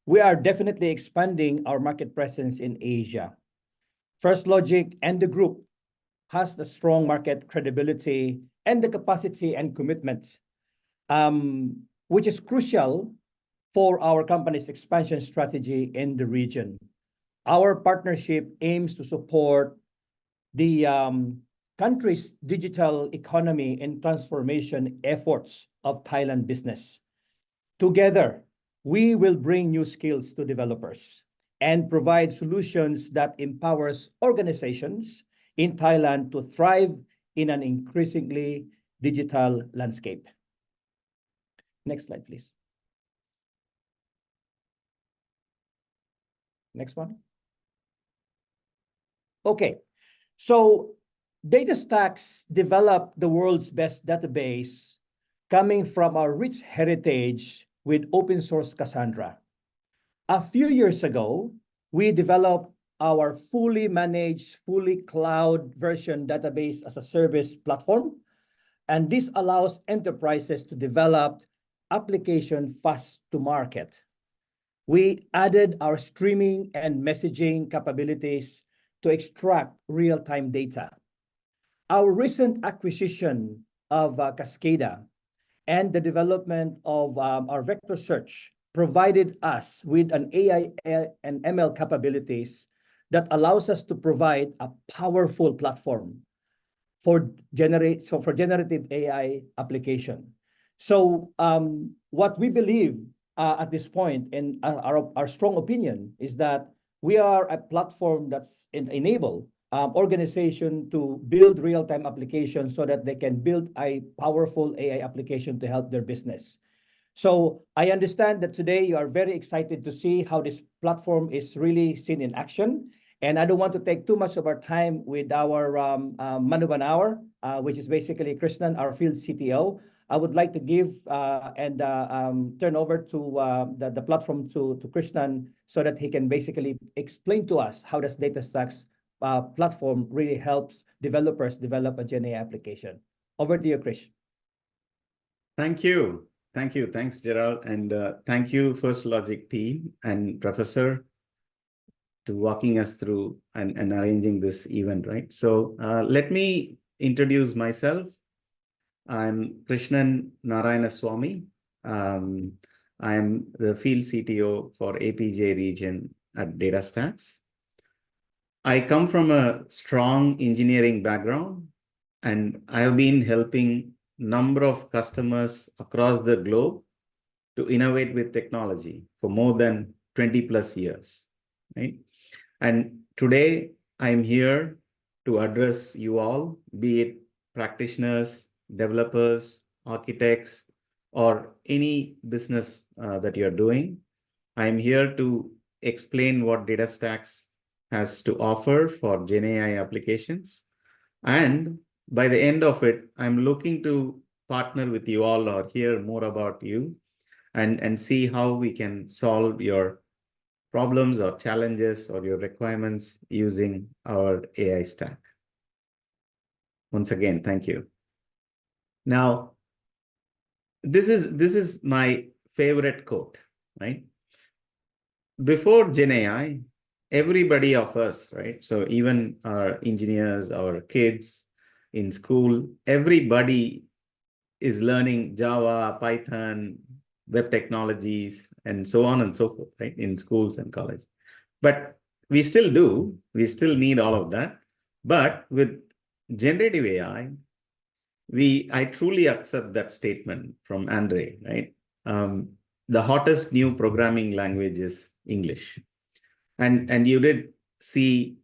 We are definitely expanding our market presence in Asia. First Logic and the group has the strong market credibility and the capacity and commitment, which is crucial for our company's expansion strategy in the region. Our partnership aims to support the country's digital economy and transformation efforts of Thailand business. Together, we will bring new skills to developers and provide solutions that empowers organizations in Thailand to thrive in an increasingly digital landscape. Next slide, please. Next one. Okay, so DataStax developed the world's best database coming from our rich heritage with open source Cassandra. A few years ago, we developed our fully managed, fully cloud version database as a service platform. And this allows enterprises to develop application fast to market. We added our streaming and messaging capabilities to extract real-time data. Our recent acquisition of Cascada and the development of our vector search provided us with an AI and ML capabilities that allows us to provide a powerful platform for generative AI application. So what we believe at this point, and our strong opinion, is that we are a platform that's enable organization to build real-time applications so that they can build a powerful AI application to help their business. So I understand that today you are very excited to see how this platform is really seen in action. And I don't want to take too much of our time with our Mamuang, which is basically Krishnan, our field CTO. I would like to give and turn over to the platform to Krishnan so that he can basically explain to us how does DataStax platform really helps developers develop a GenAI application. Over to you, Krish. Thank you. Thank you. Thanks, Gerald. And thank you, First Logic team and Professor, to walking us through and arranging this event, right? So let me introduce myself. I'm Krishnan Narayana Swamy. I am the field CTO for APJ region at DataStax. I come from a strong engineering background, and I have been helping number of customers across the globe to innovate with technology for more than 20 plus years, right? And today I'm here to address you all, be it practitioners, developers, architects, or any business that you're doing. I'm here to explain what DataStax has to offer for GenAI applications. And by the end of it, I'm looking to partner with you all or hear more about you and see how we can solve your problems or challenges or your requirements using our AI stack. Once again, thank you. Now, this is my favorite quote, right? Before GenAI, everybody of us, right? So even our engineers, our kids, in school. Everybody is learning Java, Python, web technologies, and so on and so forth, right? In schools and college. But we still need all of that. But with generative AI, I truly accept that statement from Andre, right? The hottest new programming language is English. And you did see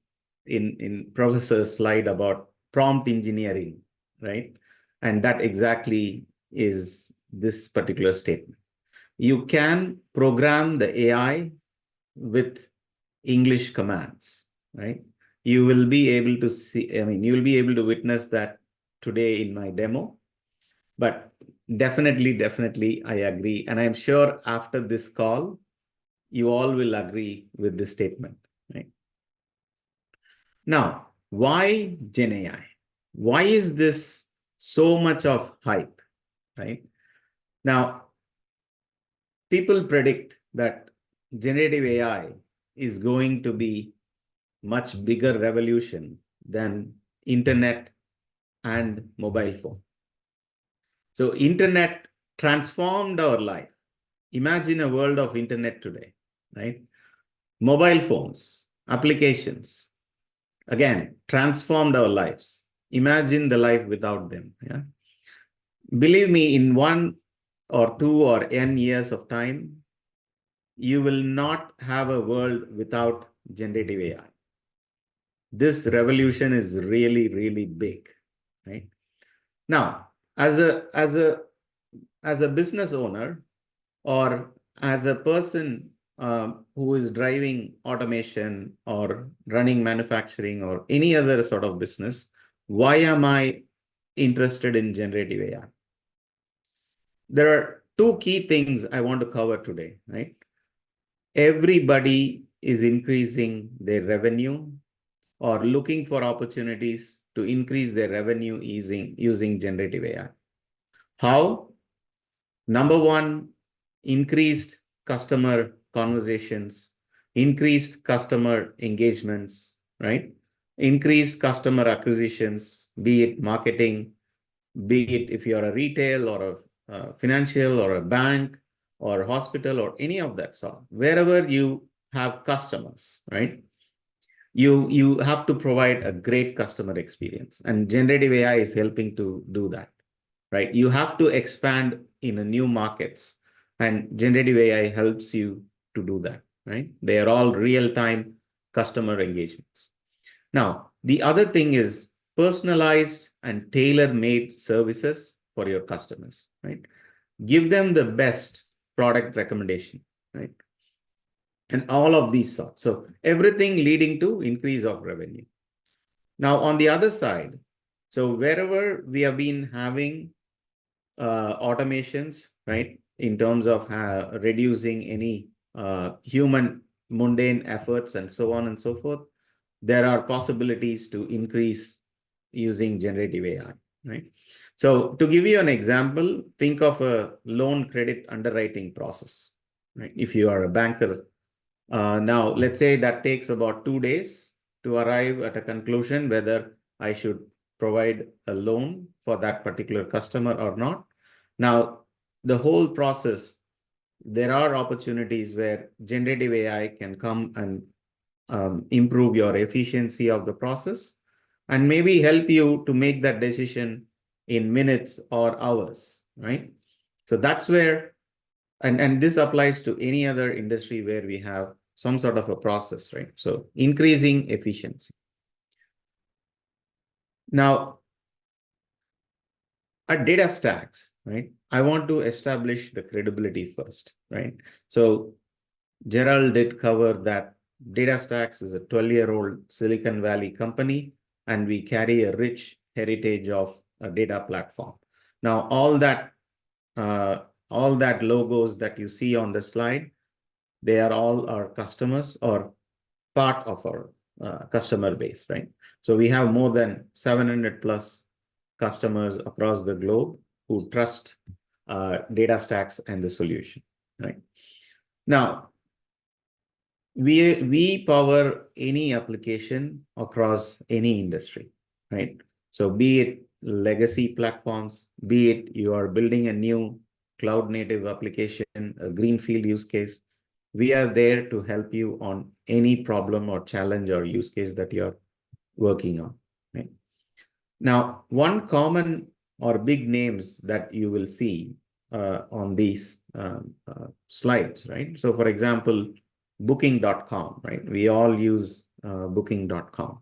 in Professor's slide about prompt engineering, right? And that exactly is this particular statement. You can program the AI with English commands, right? You will be able to see, you will be able to witness that today in my demo. But definitely, I agree. And I'm sure after this call, you all will agree with this statement, right? Now, why Gen AI? Why is this so much of hype, right? Now, people predict that generative AI is going to be much bigger revolution than internet and mobile phone. So internet transformed our life. Imagine a world of internet today, right? Mobile phones, applications, again, transformed our lives. Imagine the life without them. Yeah. Believe me, in 1 or 2 or n years of time, you will not have a world without generative AI. This revolution is really, really big, right? Now, as a business owner, or as a person who is driving automation or running manufacturing or any other sort of business, why am I interested in generative AI? There are 2 key things I want to cover today, right? Everybody is increasing their revenue or looking for opportunities to increase their revenue using generative AI. How? Number 1, increased customer conversations, increased customer engagements, right? Increased customer acquisitions, be it marketing, be it if you're a retail or a financial or a bank or a hospital or any of that sort. Wherever you have customers, right? You have to provide a great customer experience, and generative AI is helping to do that, right? You have to expand in a new markets, and generative AI helps you to do that, right? They are all real-time customer engagements. Now, the other thing is personalized and tailor-made services for your customers, right? Give them the best product recommendation, right? And all of these sorts. So everything leading to increase of revenue. Now, on the other side, so wherever we have been having automations, right, in terms of reducing any human mundane efforts and so on and so forth, there are possibilities to increase using generative AI, right? So to give you an example, think of a loan credit underwriting process, right? If you are a banker, now let's say that takes about 2 days to arrive at a conclusion whether I should provide a loan for that particular customer or not. Now, the whole process, there are opportunities where generative AI can come and improve your efficiency of the process and maybe help you to make that decision in minutes or hours, right? So that's where, and this applies to any other industry where we have some sort of a process, right? So increasing efficiency. Now, at DataStax, right, I want to establish the credibility first, right? So Gerald did cover that DataStax is a 12-year-old Silicon Valley company, and we carry a rich heritage of a data platform. Now, all that logos that you see on the slide, they are all our customers or part of our customer base, right? So we have more than 700 plus customers across the globe who trust DataStax and the solution, right? Now, we power any application across any industry, right? So be it legacy platforms, be it you are building a new cloud native application, a greenfield use case, we are there to help you on any problem or challenge or use case that you're working on. Right? Now, one common or big names that you will see on these slides, right? So for example, booking.com, right? We all use booking.com.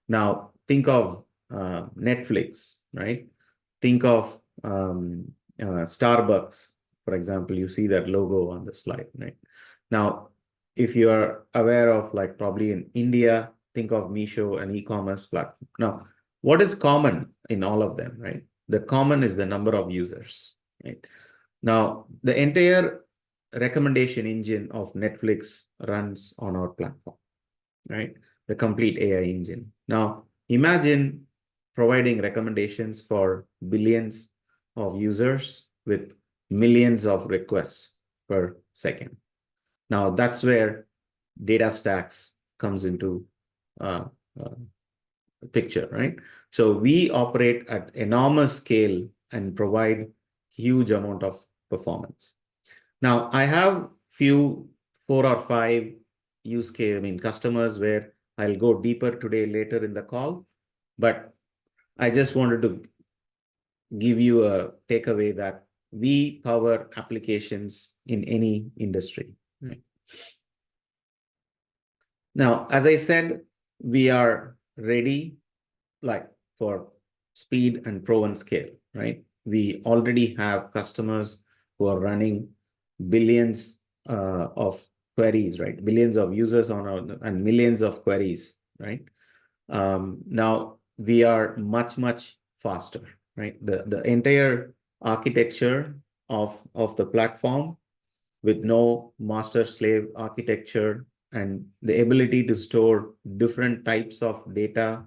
Now, think of Netflix, right? Think of Starbucks, for example, you see that logo on the slide, right? Now, if you are aware of, like, probably in India, think of Meesho, an e-commerce platform. Now, what is common in all of them, right? The common is the number of users, right? Now, the entire recommendation engine of Netflix runs on our platform, right? The complete AI engine. Now, imagine providing recommendations for billions of users with millions of requests per second. Now, that's where DataStax comes into picture, right? So we operate at enormous scale and provide huge amount of performance. Now, I have 4 or 5 use case, customers where I'll go deeper today later in the call, but I just wanted to give you a takeaway that we power applications in any industry. Right? Now, as I said, we are ready for speed and proven scale, right? We already have customers who are running billions of queries, right? Billions of users and millions of queries, right? Now we are much faster, right? The entire architecture of the platform with no master slave architecture and the ability to store different types of data,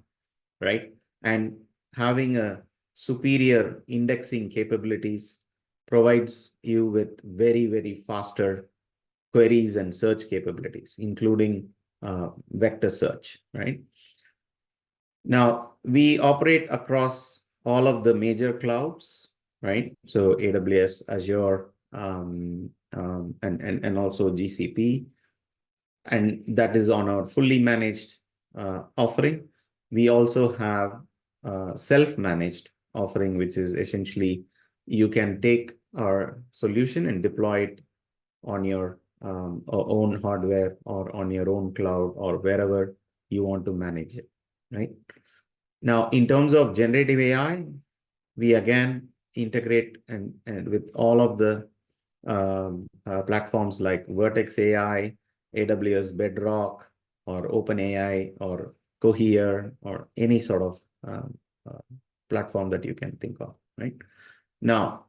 right? And having a superior indexing capabilities provides you with very faster queries and search capabilities, including vector search, right? Now, we operate across all of the major clouds, right? So AWS, Azure, and also GCP, and that is on our fully managed offering. We also have self-managed offering, which is essentially you can take our solution and deploy it on your own hardware or on your own cloud or wherever you want to manage it, right? Now, in terms of generative AI, we again integrate and with all of the platforms like Vertex AI, AWS Bedrock, or OpenAI, or Cohere, or any sort of platform that you can think of, right? Now,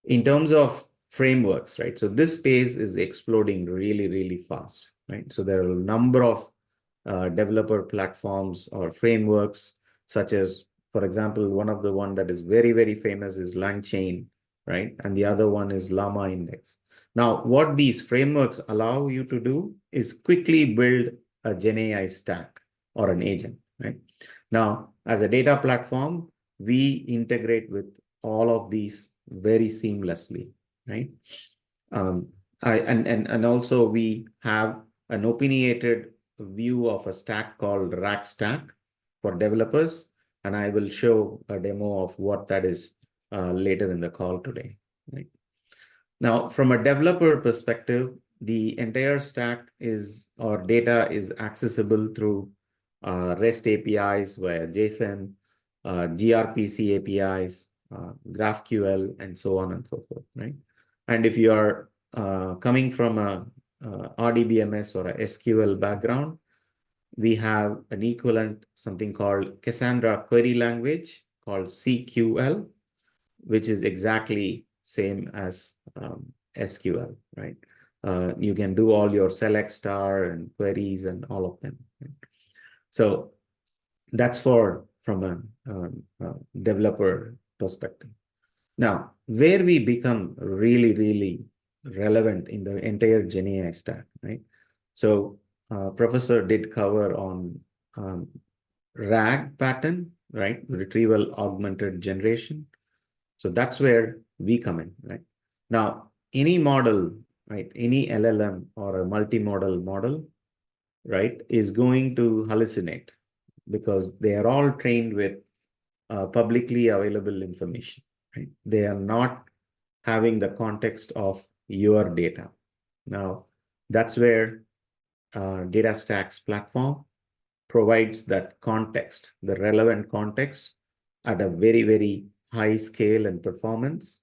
in terms of frameworks, right? So this space is exploding really fast, right? So there are a number of developer platforms or frameworks, such as, for example, one that is very famous is LangChain, right? And the other one is Llama Index. Now, what these frameworks allow you to do is quickly build a GenAI stack or an agent, right? Now, as a data platform, we integrate with all of these very seamlessly, right? And also we have an opinionated view of a stack called Rack Stack for developers, and I will show a demo of what that is later in the call today, right? Now, from a developer perspective, the entire stack or data is accessible through REST APIs via JSON, gRPC APIs, GraphQL, and so on and so forth, right? And if you are coming from a RDBMS or a SQL background, we have an equivalent, something called Cassandra query language called CQL, which is exactly same as SQL, right? You can do all your select star and queries and all of them, right? So that's from a developer perspective. Now, where we become really relevant in the entire GenAI stack, right? So Professor did cover on RAG pattern right? Retrieval augmented generation. So that's where we come in, right? Now, any model, right? Any LLM or a multimodal model, right, is going to hallucinate because they are all trained with publicly available information, right? They are not having the context of your data. Now, that's where DataStax platform provides that context, the relevant context at a very, very high scale and performance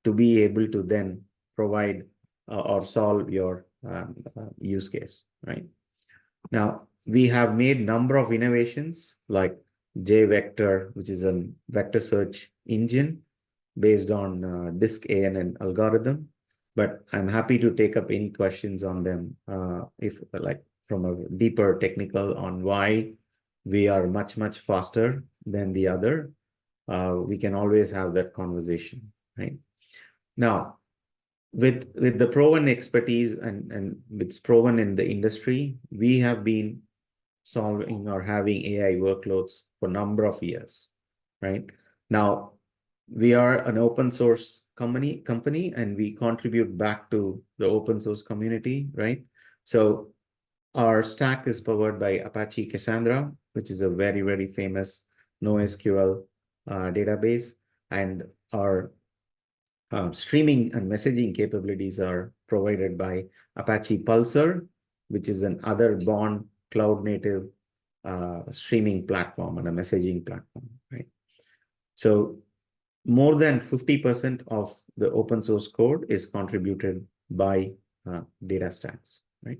to be able to then provide or solve your use case, right? Now, we have made number of innovations like JVector, which is a vector search engine based on disk ANN algorithm. But I'm happy to take up any questions on them if like from a deeper technical on why we are much, much faster than the other. We can always have that conversation, right? Now, with the proven expertise and it's proven in the industry, we have been solving or having AI workloads for a number of years, right? Now, we are an open source company and we contribute back to the open source community, right? So our stack is powered by Apache Cassandra, which is a very, very famous NoSQL database, and our streaming and messaging capabilities are provided by Apache Pulsar, which is another born cloud native streaming platform and a messaging platform, right? So more than 50% of the open source code is contributed by DataStax, right?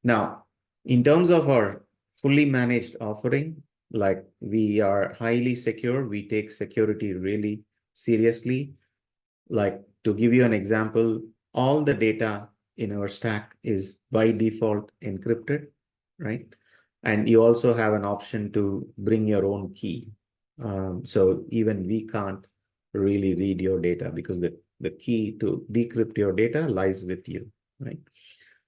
Now, in terms of our fully managed offering, like we are highly secure, we take security really seriously. Like to give you an example, all the data in our stack is by default encrypted, right? And you also have an option to bring your own key. So even we can't really read your data because the key to decrypt your data lies with you, right?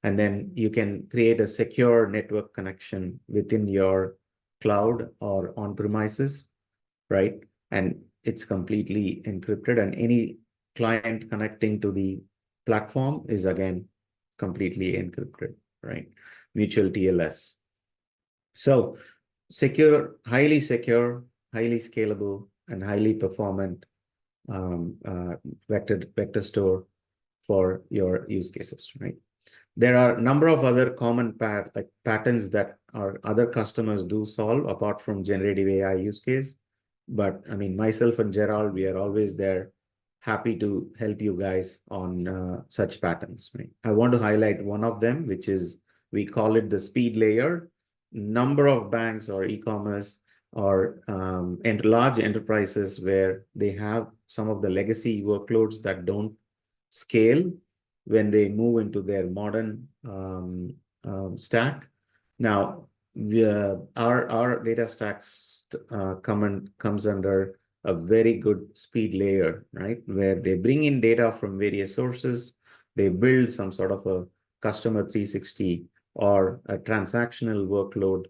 And then you can create a secure network connection within your cloud or on premises, right? And it's completely encrypted, and any client connecting to the platform is again completely encrypted, right? Mutual TLS. So secure, highly scalable, and highly performant vector store for your use cases, right? There are a number of other common patterns that our other customers do solve apart from generative AI use case. But I mean, myself and Gerald, we are always there, happy to help you guys on such patterns, right? I want to highlight one of them, which is, we call it the speed layer. Number of banks or e-commerce or large enterprises where they have some of the legacy workloads that don't scale when they move into their modern stack. Now, our DataStax comes under a very good speed layer, right? Where they bring in data from various sources, they build some sort of a customer 360 or a transactional workload,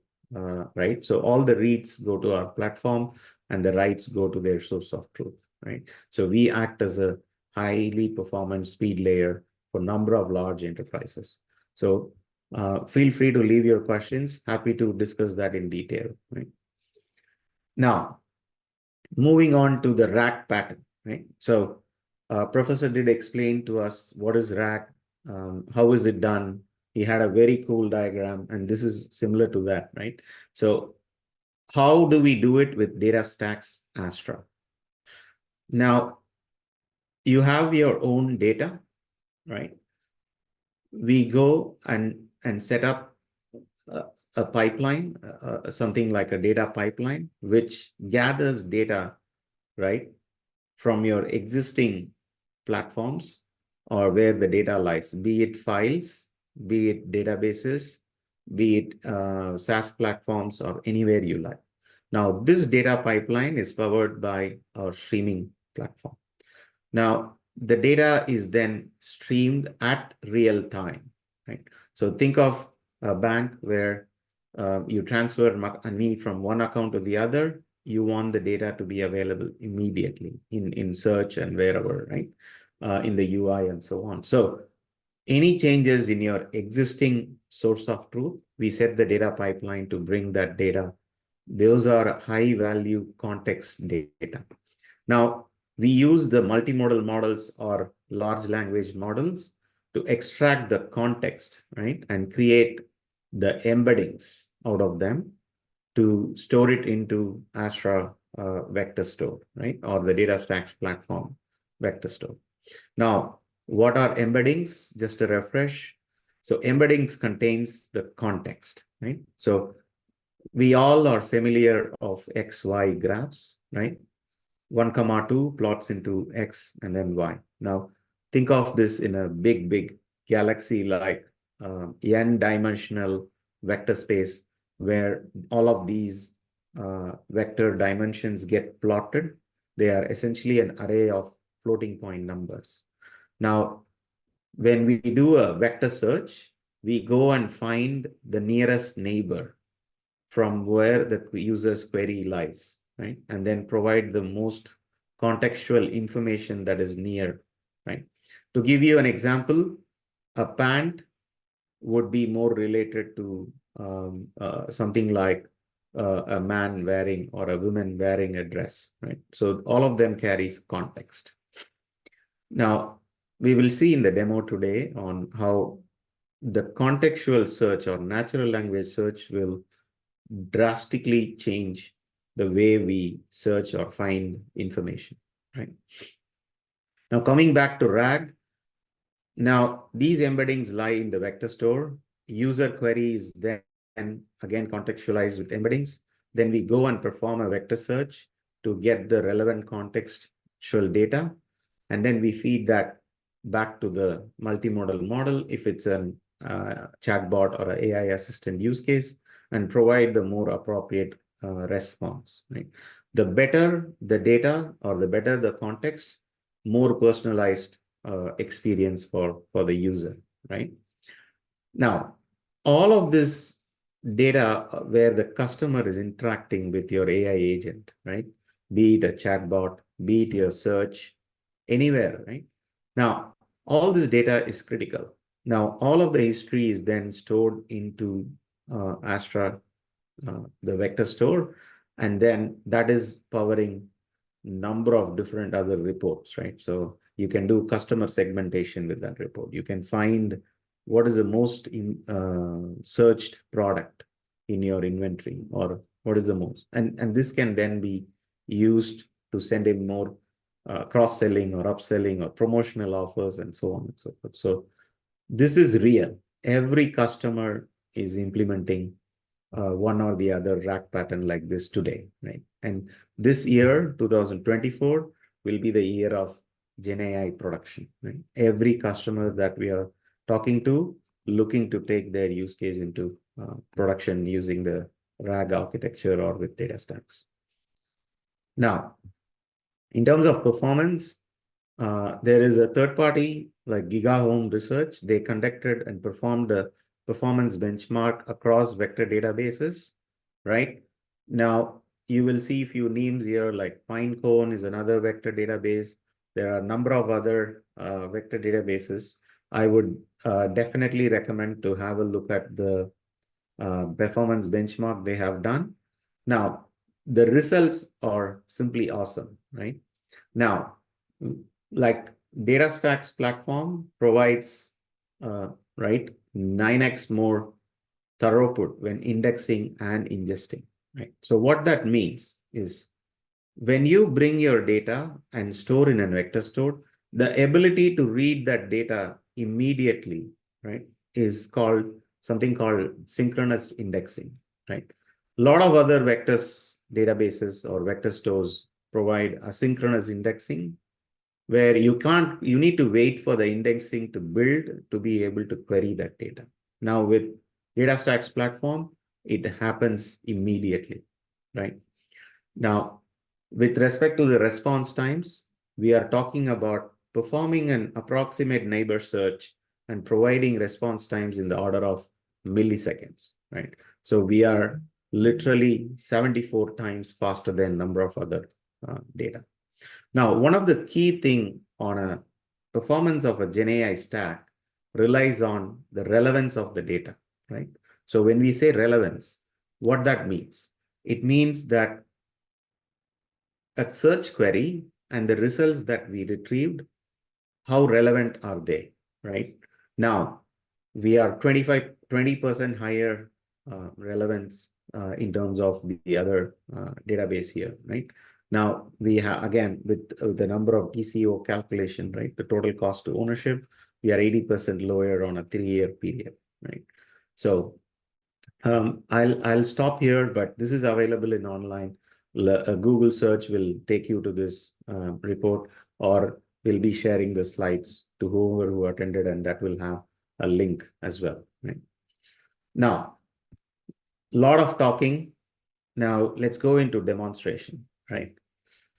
right? So all the reads go to our platform and the writes go to their source of truth, right? So we act as a highly performant speed layer for a number of large enterprises. So feel free to leave your questions. Happy to discuss that in detail, right? Now, moving on to the RAG pattern, right? So Professor did explain to us what is RAG, how is it done. He had a very cool diagram, and this is similar to that, right? So how do we do it with DataStax Astra? Now, you have your own data, right? We go and set up a pipeline, something like a data pipeline, which gathers data, right, from your existing platforms or where the data lies, be it files, be it databases, be it SaaS platforms, or anywhere you like. Now, this data pipeline is powered by our streaming platform. Now, the data is then streamed at real time, right? So think of a bank where you transfer money from one account to the other. you want the data to be available immediately in search and wherever, right? In the UI and so on. So any changes in your existing source of truth, we set the data pipeline to bring that data. Those are high value context data. Now, we use the multimodal models or large language models to extract the context, right? And create the embeddings out of them to store it into Astra vector store, right? Or the DataStax platform vector store. Now, what are embeddings? Just a refresh. So embeddings contains the context, right? So we all are familiar of XY graphs, right? 1,2 plots into X and then Y. Now, think of this in a big galaxy like n-dimensional vector space where all of these vector dimensions get plotted. They are essentially an array of floating point numbers. Now, when we do a vector search, we go and find the nearest neighbor from where the user's query lies, right? And then provide the most contextual information that is near, right? To give you an example, a pant would be more related to something like a man wearing or a woman wearing a dress, right? So all of them carries context. Now, we will see in the demo today on how the contextual search or natural language search will drastically change the way we search or find information, right? Now, coming back to RAG, now these embeddings lie in the vector store. User queries then again contextualized with embeddings. Then we go and perform a vector search to get the relevant contextual data. And then we feed that back to the multimodal model if it's a chatbot or an AI assistant use case, and provide the more appropriate response, right? The better the data or the better the context, more personalized experience for the user, right? Now, all of this data where the customer is interacting with your AI agent, right? Be it a chatbot, be it your search, anywhere, right? Now, all this data is critical. Now, all of the history is then stored into Astra, the vector store, and then that is powering number of different other reports, right? So you can do customer segmentation with that report. You can find what is the most searched product in your inventory, or what is the most, and this can then be used to send in more cross-selling or upselling or promotional offers and so on and so forth. So this is real. Every customer is implementing one or the other RAG pattern like this today, right? And this year, 2024, will be the year of Gen AI production, right? Every customer that we are talking to, looking to take their use case into production using the RAG architecture or with DataStax. Now, in terms of performance, there is a third party like GigaHome Research. They conducted and performed a performance benchmark across vector databases, right? Now, you will see a few names here like Pinecone is another vector database. There are a number of other vector databases. I would definitely recommend to have a look at the performance benchmark they have done. Now, the results are simply awesome, right? Now, like DataStax platform provides, right, 9x more throughput when indexing and ingesting, right? So what that means is when you bring your data and store in a vector store, the ability to read that data immediately, right, is called something called synchronous indexing, right? A lot of other vectors databases or vector stores provide asynchronous indexing, where you need to wait for the indexing to build to be able to query that data. Now with DataStax platform, it happens immediately, right? Now, with respect to the response times, we are talking about performing an approximate neighbor search and providing response times in the order of milliseconds, right? So we are literally 74 times faster than number of other data. Now, one of the key thing on a performance of a Gen AI stack relies on the relevance of the data, right? So when we say relevance, what that means? It means that a search query and the results that we retrieved, how relevant are they, right? Now, we are 20% higher relevance in terms of the other database here, right? Now, we have, again, with the number of TCO calculation, right? The total cost to ownership, we are 80% lower on a 3-year period, right? So I'll stop here, but this is available in online. A Google search will take you to this report, or we'll be sharing the slides to whoever who attended, and that will have a link as well, right? Now, a lot of talking. Now let's go into demonstration, right?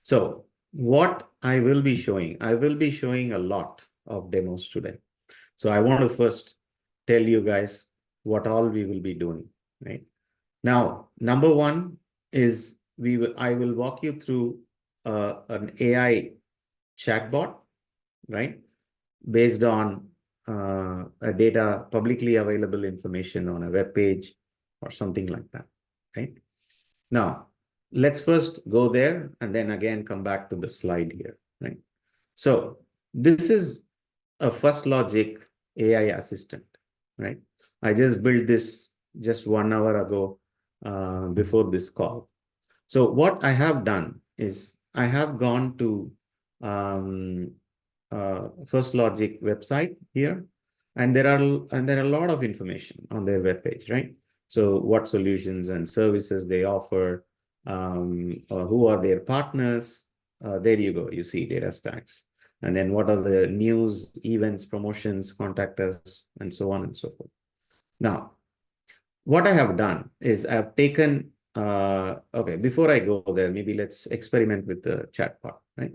So what I will be showing a lot of demos today. So I want to first tell you guys what all we will be doing, right? Now, number one is I will walk you through an AI chatbot, right? Based on a data publicly available information on a web page or something like that, right? Now, let's first go there and then again come back to the slide here, right? So this is a FirstLogic AI assistant, right? I just built this just 1 hour ago before this call. So what I have done is I have gone to FirstLogic website here, and there are a lot of information on their webpage, right? So what solutions and services they offer, who are their partners. There you go, you see DataStax. And then what are the news, events, promotions, contact us, and so on and so forth. Now, what I have done is I've taken, okay, before I go there, maybe let's experiment with the chatbot, right?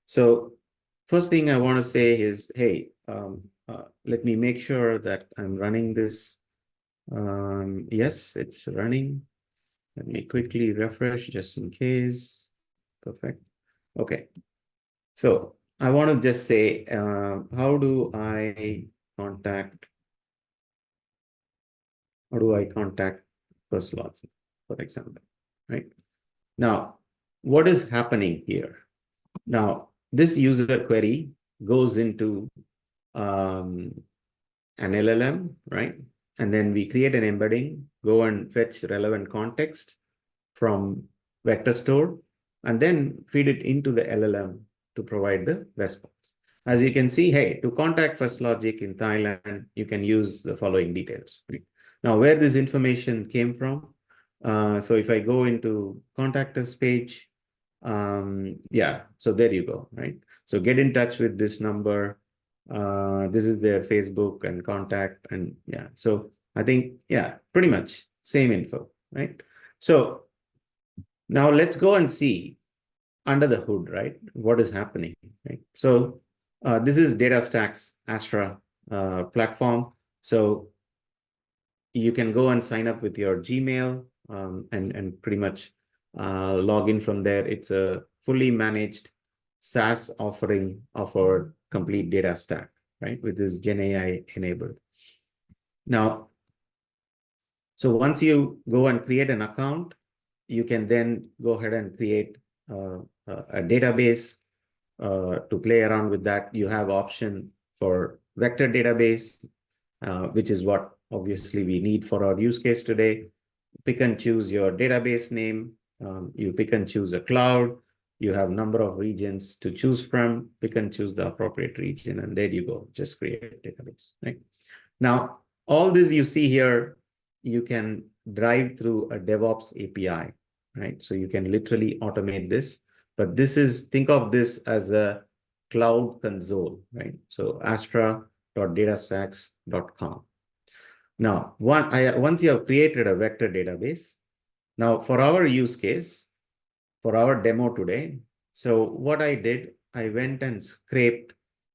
So first thing I want to say is, hey, let me make sure that I'm running this. Yes, it's running. Let me quickly refresh just in case. Perfect. Okay. So I want to just say, how do I contact FirstLogic, for example, right? Now, what is happening here? Now, this user query goes into an LLM, right? And then we create an embedding, go and fetch relevant context from vector store, and then feed it into the LLM to provide the response. As you can see, hey, to contact FirstLogic in Thailand, you can use the following details. Right? Now, where this information came from, so if I go into contact us page, yeah, so there you go, right? So get in touch with this number. This is their Facebook and contact, and yeah, so I think, yeah, pretty much same info, right? So now let's go and see under the hood, right? What is happening, right? So this is DataStax Astra platform. So you can go and sign up with your Gmail and pretty much log in from there. It's a fully managed SaaS offering of our complete data stack, right? With this Gen AI enabled. Now, so once you go and create an account, you can then go ahead and create a database to play around with that. You have option for vector database, which is what obviously we need for our use case today. Pick and choose your database name. You pick and choose a cloud. You have number of regions to choose from. Pick and choose the appropriate region, and there you go. Just create a database, right? Now, all this you see here, you can drive through a DevOps API, right? So you can literally automate this. But this is, think of this as a cloud console, right? So astra.datastax.com. Now, once you have created a vector database, now for our use case, for our demo today, so what I did, I went and scraped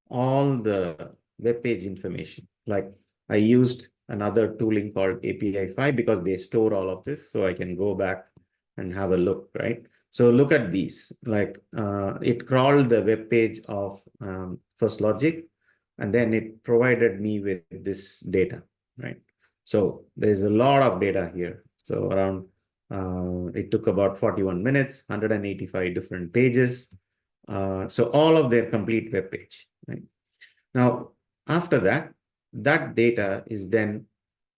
all the web page information. Like I used another tooling called API5 because they store all of this. So I can go back and have a look, right? So look at these, like it crawled the web page of First Logic, and then it provided me with this data, right? So there's a lot of data here. So around, it took about 41 minutes, 185 different pages. So all of their complete web page, right? Now, after that, that data is then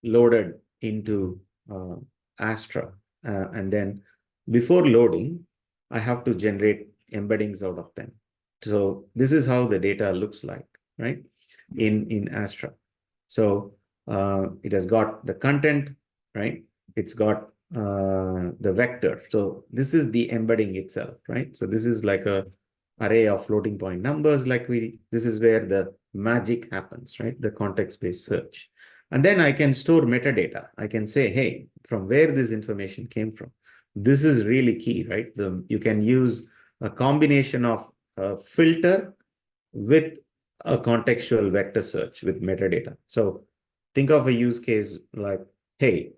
loaded into Astra. And then before loading, I have to generate embeddings out of them. So this is how the data looks like, right? In Astra. So it has got the content, right? It's got the vector. So this is the embedding itself, right? So this is like a array of floating point numbers, this is where the magic happens, right? The context-based search. And then I can store metadata. I can say, hey, from where this information came from. This is really key, right? You can use a combination of a filter with a contextual vector search with metadata. So think of a use case like, hey,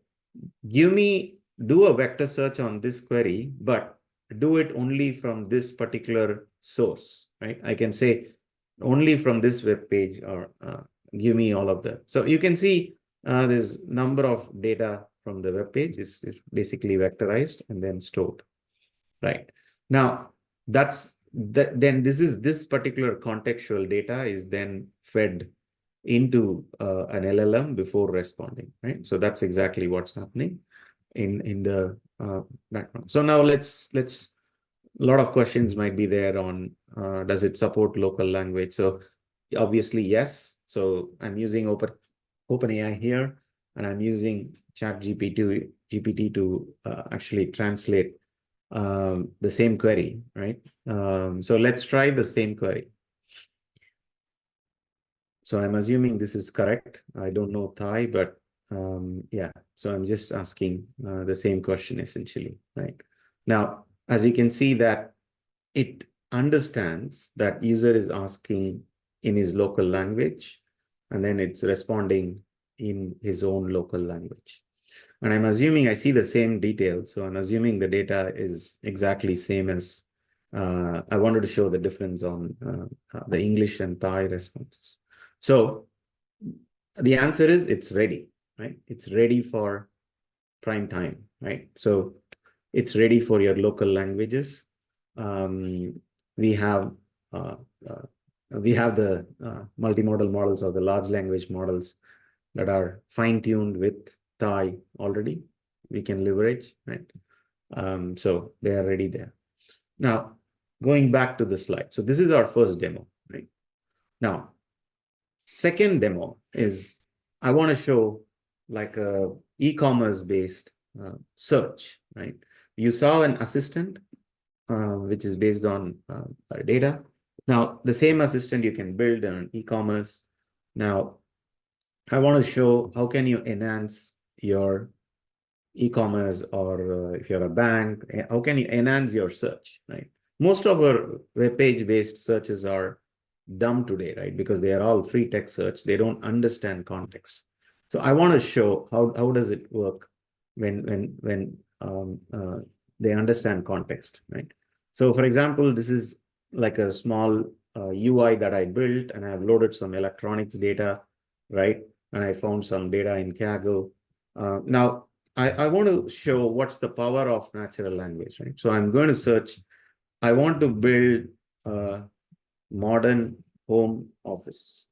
do a vector search on this query, but do it only from this particular source, right? I can say only from this web page, or give me all of that. So you can see there's number of data from the web page is basically vectorized and then stored, right? Now then this particular contextual data is then fed into an LLM before responding, right? So that's exactly what's happening in the background. So now let's a lot of questions might be there on does it support local language? So obviously yes. So I'm using OpenAI here, and I'm using GPT to actually translate the same query, right? So let's try the same query. So I'm assuming this is correct. I don't know Thai, but yeah. So I'm just asking the same question essentially, right? Now, as you can see that it understands that user is asking in his local language, and then it's responding in his own local language. And I'm assuming I see the same details. So I'm assuming the data is exactly same as I wanted to show the difference on the English and Thai responses. So the answer is it's ready, right? It's ready for prime time, right? So it's ready for your local languages. We have the multimodal models or the large language models that are fine-tuned with Thai already. We can leverage, right? So they are ready there. Now, going back to the slide. So this is our first demo, right? Now, second demo is I want to show like a e-commerce based search, right? You saw an assistant, which is based on data. Now, the same assistant you can build on e-commerce. Now, I want to show how can you enhance your e-commerce, or if you're a bank, how can you enhance your search, right? Most of our web page based searches are dumb today, right? Because they are all free text search. They don't understand context. So I want to show how does it work when they understand context, right? So for example, this is like a small UI that I built, and I've loaded some electronics data, right? And I found some data in Kaggle. Now, I want to show what's the power of natural language, right? So I'm going to search, I want to build a modern home office,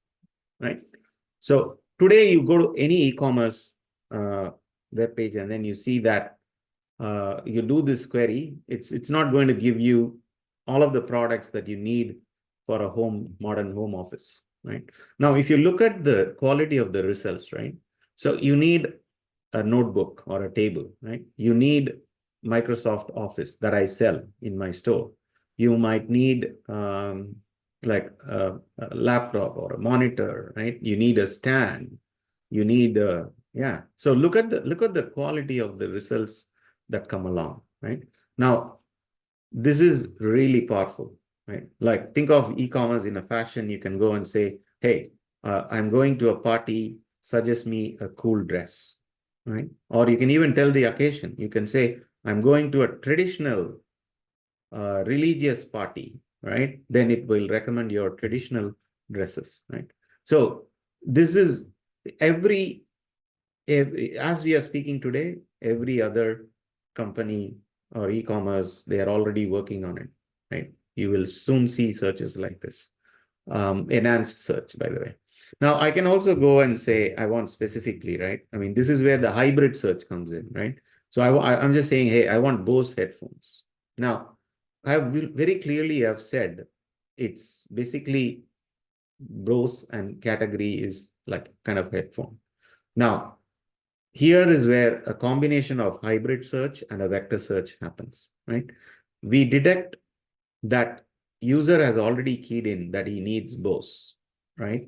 right? So today you go to any e-commerce web page, and then you see that you do this query, it's not going to give you all of the products that you need for a modern home office, right? Now, if you look at the quality of the results, right? So you need a notebook or a table, right? You need Microsoft Office that I sell in my store. You might need like a laptop or a monitor, right? You need a stand. You need yeah. So look at the quality of the results that come along, right? Now, this is really powerful, right? Like think of e-commerce in a fashion. You can go and say, hey, I'm going to a party, suggest me a cool dress, right? Or you can even tell the occasion. You can say, I'm going to a traditional religious party, right? Then it will recommend your traditional dresses, right? So this is every as we are speaking today, every other company or e-commerce, they are already working on it, right? You will soon see searches like this. Enhanced search, by the way. Now, I can also go and say, I want specifically, right? I mean, this is where the hybrid search comes in, right? So I'm just saying, hey, I want Bose headphones. Now, I have very clearly have said it's basically Bose and category is like kind of headphone. Now, here is where a combination of hybrid search and a vector search happens, right? We detect that user has already keyed in that he needs Bose, right?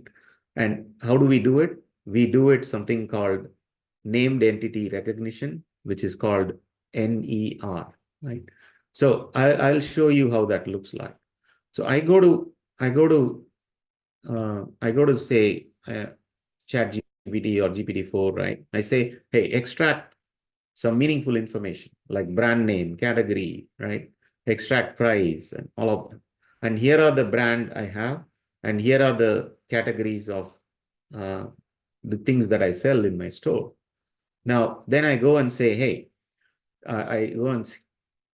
And how do we do it? We do it something called named entity recognition, which is called NER, right? So I'll show you how that looks like. So I go to say ChatGPT or GPT-4, right? I say, hey, extract some meaningful information like brand name, category, right? Extract price and all of them. And here are the brand I have, and here are the categories of the things that I sell in my store. Now, then I go and say, hey, I go and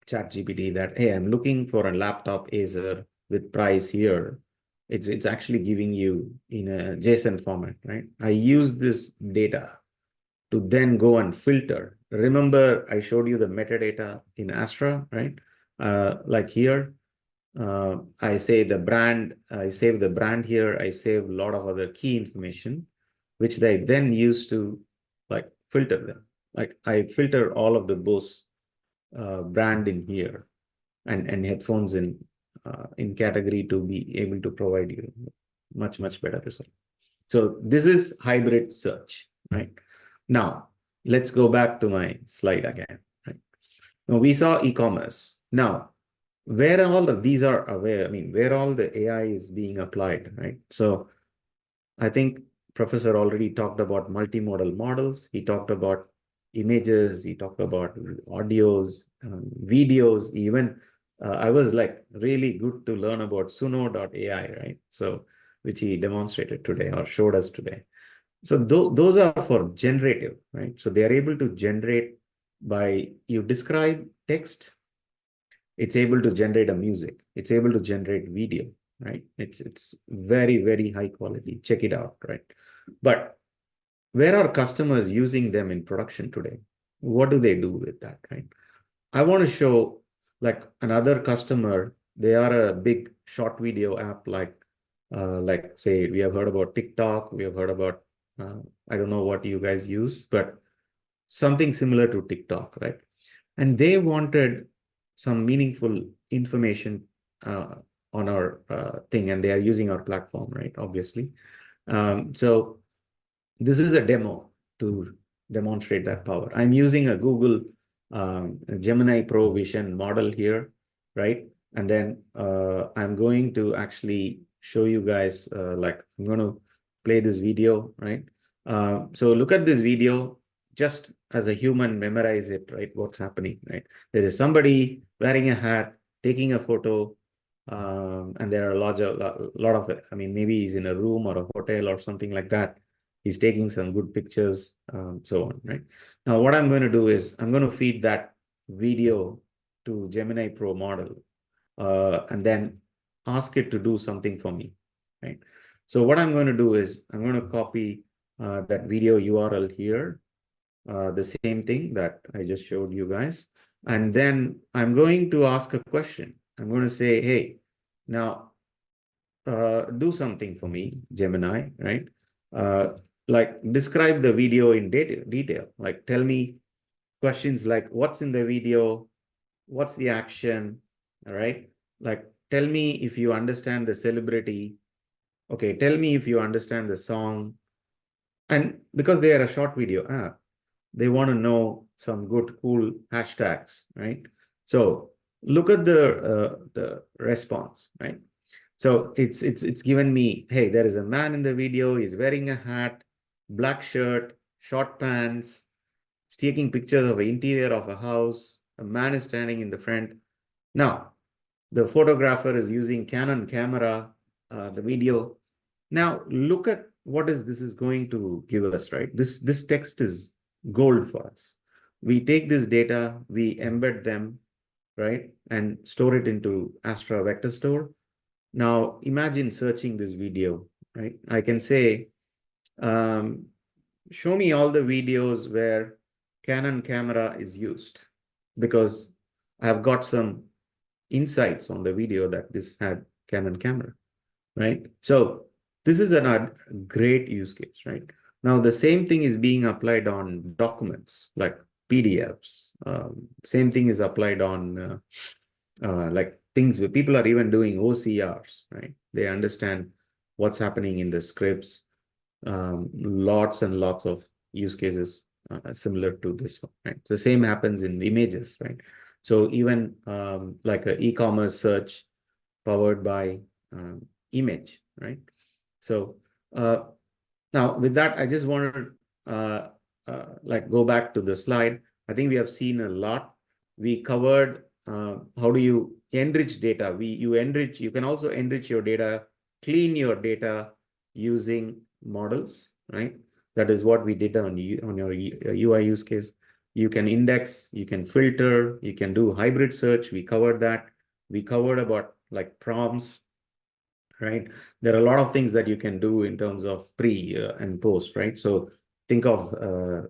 chat GPT that, hey, I'm looking for a laptop Acer with price here. It's actually giving you in a JSON format, right? I use this data to then go and filter. Remember, I showed you the metadata in Astra, right? Like here, I say the brand, I save the brand here, I save a lot of other key information, which they then use to like filter them. Like I filter all of the Bose brand in here and headphones in category to be able to provide you much better result. So this is hybrid search, right? Now let's go back to my slide again, right? Now we saw e-commerce. Now where all of these are aware, I mean, where all the AI is being applied, right? So I think Professor already talked about multimodal models. He talked about images. He talked about audios, videos, even. I was like really good to learn about Suno.ai, right? So, which he demonstrated today or showed us today. So those are for generative, right? So they are able to generate by you describe text. It's able to generate a music. It's able to generate video, right? It's very high quality. Check it out, right? But where are customers using them in production today? What do they do with that, right? I want to show like another customer. They are a big short video app like say we have heard about TikTok. We have heard about I don't know what you guys use, but something similar to TikTok, right? And they wanted some meaningful information on our thing, and they are using our platform, right? Obviously. So this is a demo to demonstrate that power. I'm using a Google Gemini Pro Vision model here, right? And then I'm going to actually show you guys, like I'm going to play this video, right? So look at this video. Just as a human, memorize it, right? What's happening, right? There is somebody wearing a hat, taking a photo, and there are a lot of it. I mean, maybe he's in a room or a hotel or something like that. He's taking some good pictures, so on, right? Now, what I'm going to do is I'm going to feed that video to Gemini Pro model, and then ask it to do something for me, right? So what I'm going to do is I'm going to copy that video URL here. The same thing that I just showed you guys. And then I'm going to ask a question. I'm going to say, hey, now do something for me, Gemini, right? Like describe the video in detail. Like tell me questions like what's in the video, what's the action, all right? Like tell me if you understand the celebrity. Okay, tell me if you understand the song. And because they are a short video app, they want to know some good, cool hashtags, right? So look at the response, right? So it's given me, hey, there is a man in the video. He's wearing a hat. black shirt, short pants, taking pictures of the interior of a house. A man is standing in the front. Now, the photographer is using Canon camera, the video. Now, look at what this is going to give us, right? This text is gold for us. We take this data, we embed them, right, and store it into Astra Vector Store. Now, imagine searching this video, right? I can say, show me all the videos where Canon camera is used, because I've got some insights on the video that this had Canon camera, right? So this is a great use case, right? Now, the same thing is being applied on documents like PDFs. Same thing is applied on like things where people are even doing OCRs, right? They understand what's happening in the scripts. Lots and lots of use cases similar to this one, right? The same happens in images, right? So even like an e-commerce search powered by image, right? So now with that, I just want to like go back to the slide. I think we have seen a lot. We covered how do you enrich data. You can also enrich your data, clean your data using models, right? That is what we did on your UI use case. You can index, you can filter, you can do hybrid search. We covered that. We covered about like prompts, right? There are a lot of things that you can do in terms of pre and post, right? So think of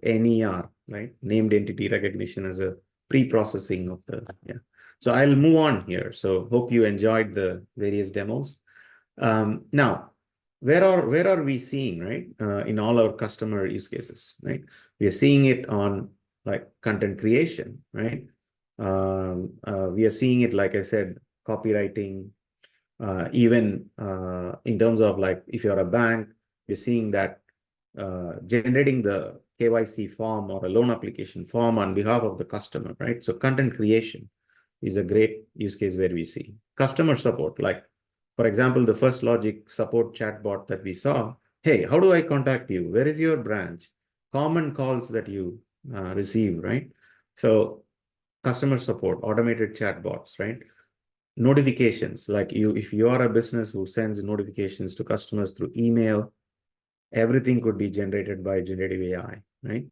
NER, right? Named entity recognition as a pre-processing of the, yeah. So I'll move on here. So hope you enjoyed the various demos. Now, where are we seeing, right? In all our customer use cases, right? We are seeing it on like content creation, right? We are seeing it, like I said, copywriting, even in terms of like, if you're a bank, you're seeing that generating the KYC form or a loan application form on behalf of the customer, right? So content creation is a great use case where we see customer support. Like, for example, the First Logic support chatbot that we saw. Hey, how do I contact you? Where is your branch? Common calls that you receive, right? So customer support, automated chatbots, right? Notifications, like if you are a business who sends notifications to customers through email, everything could be generated by generative AI, right?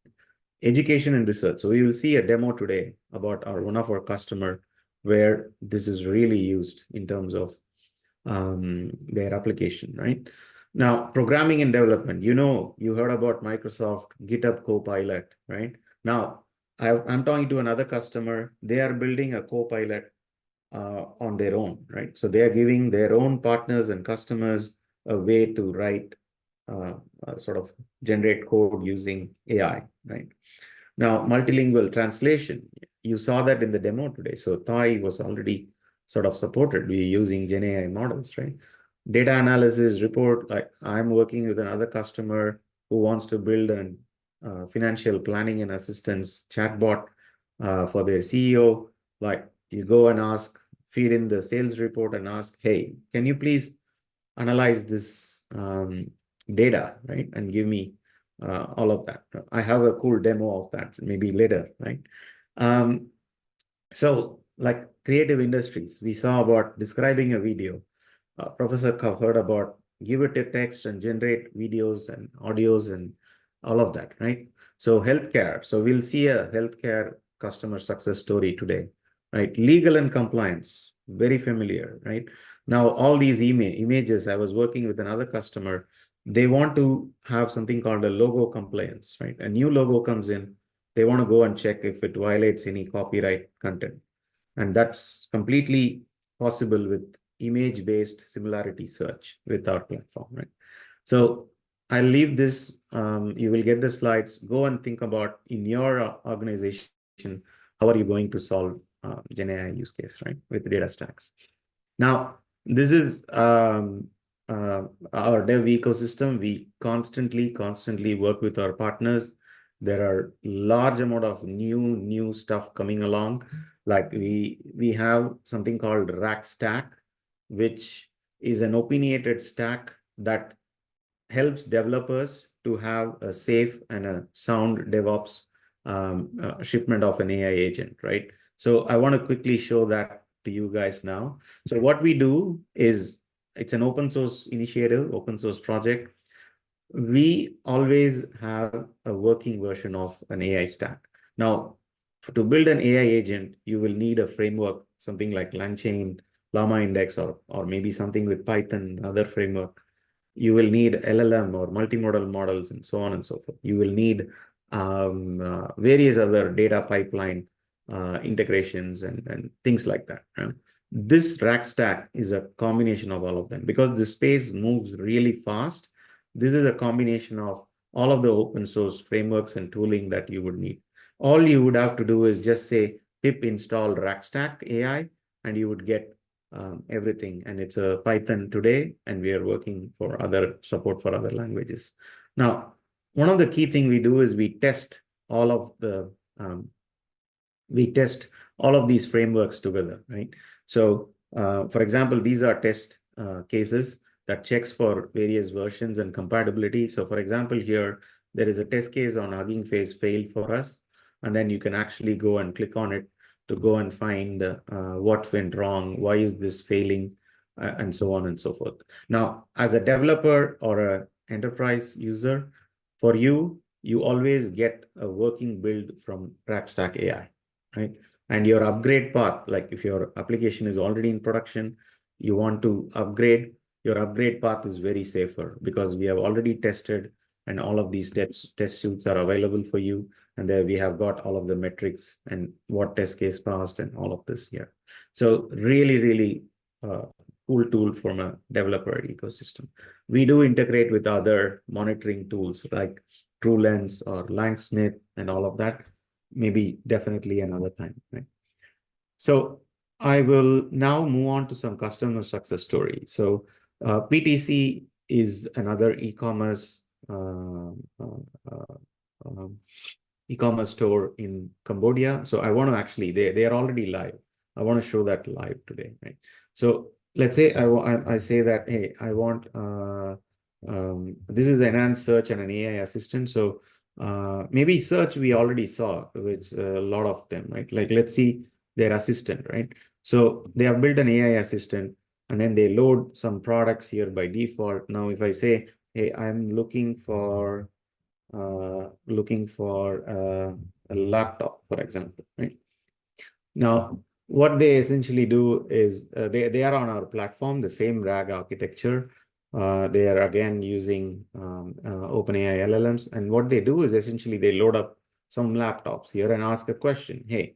Education and research. So we will see a demo today about one of our customer where this is really used in terms of their application, right? Now, programming and development. You heard about Microsoft GitHub Copilot, right? Now, I'm talking to another customer. They are building a Copilot on their own, right? So they are giving their own partners and customers a way to write, sort of generate code using AI, right? Now, multilingual translation, you saw that in the demo today. So Thai was already sort of supported. We're using Gen AI models, right? Data analysis report, like I'm working with another customer who wants to build an financial planning and assistance chatbot for their CEO. Like you go and ask, feed in the sales report and ask, hey, can you please analyze this data, right? And give me all of that. I have a cool demo of that maybe later, right? So like creative industries, we saw about describing a video. Professor heard about give it a text and generate videos and audios and all of that, right? So healthcare. So we'll see a healthcare customer success story today, right? Legal and compliance, very familiar, right? Now, all these images, I was working with another customer. They want to have something called a logo compliance, right? A new logo comes in. They want to go and check if it violates any copyright content. And that's completely possible with image-based similarity search with our platform, right? So I'll leave this. You will get the slides. Go and think about in your organization, how are you going to solve Gen AI use case, right? With DataStax. Now, this is our dev ecosystem. We constantly work with our partners. There are large amount of new stuff coming along. Like we have something called Rack Stack, which is an opinionated stack that helps developers to have a safe and a sound DevOps shipment of an AI agent, right? So I want to quickly show that to you guys now. So what we do is, it's an open source initiative, open source project. We always have a working version of an AI stack. Now, to build an AI agent, you will need a framework, something like LangChain, Llama Index, or maybe something with Python, other framework. You will need LLM or multimodal models and so on and so forth. You will need various other data pipeline integrations and things like that. Right? This rack stack is a combination of all of them because the space moves really fast. This is a combination of all of the open source frameworks and tooling that you would need. All you would have to do is just say pip install rackstack AI, and you would get everything. And it's a Python today, and we are working for other support for other languages. Now, one of the key things we do is we test all of these frameworks together, right? So, for example, these are test cases that checks for various versions and compatibility. So, for example, here there is a test case on Hugging Face failed for us, and then you can actually go and click on it to go and find what went wrong, why is this failing, and so on and so forth. Now, as a developer or an enterprise user, for you, you always get a working build from Rackstack AI, right? And your upgrade path, like if your application is already in production, you want to upgrade, your upgrade path is very safer because we have already tested and all of these test suites are available for you. And there we have got all of the metrics and what test case passed and all of this here. So really, really cool tool from a developer ecosystem. We do integrate with other monitoring tools like TrueLens or Langsmith and all of that. Maybe definitely another time, right? So I will now move on to some customer success story. So PTC is another e-commerce store in Cambodia. So I want to actually, they are already live. I want to show that live today, right? So let's say I say that, hey, I want, this is enhanced search and an AI assistant. So maybe search we already saw with a lot of them, right? Like let's see their assistant, right? So they have built an AI assistant and then they load some products here by default. Now, if I say, hey, I'm looking for a laptop, for example, right? Now, what they essentially do is they are on our platform, the same RAG architecture. They are again using OpenAI LLMs. And what they do is essentially they load up some laptops here and ask a question. Hey,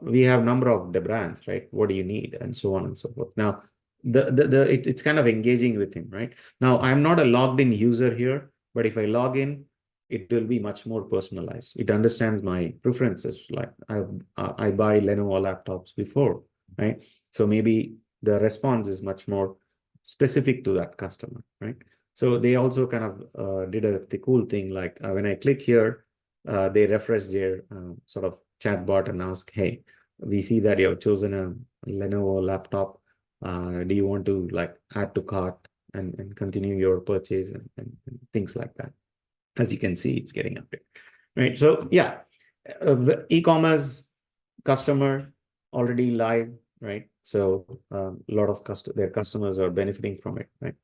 we have number of the brands, right? What do you need? And so on and so forth. Now, it's kind of engaging with him, right? Now, I'm not a logged in user here, but if I log in, it will be much more personalized. It understands my preferences. Like I buy Lenovo laptops before, right? So maybe the response is much more specific to that customer, right? So they also kind of did the cool thing. Like when I click here, they refresh their sort of chatbot and ask, hey, we see that you have chosen a Lenovo laptop. Do you want to like add to cart and continue your purchase and things like that? As you can see, it's getting updated, right? So yeah, e-commerce customer already live, right? So a lot of their customers are benefiting from it, right?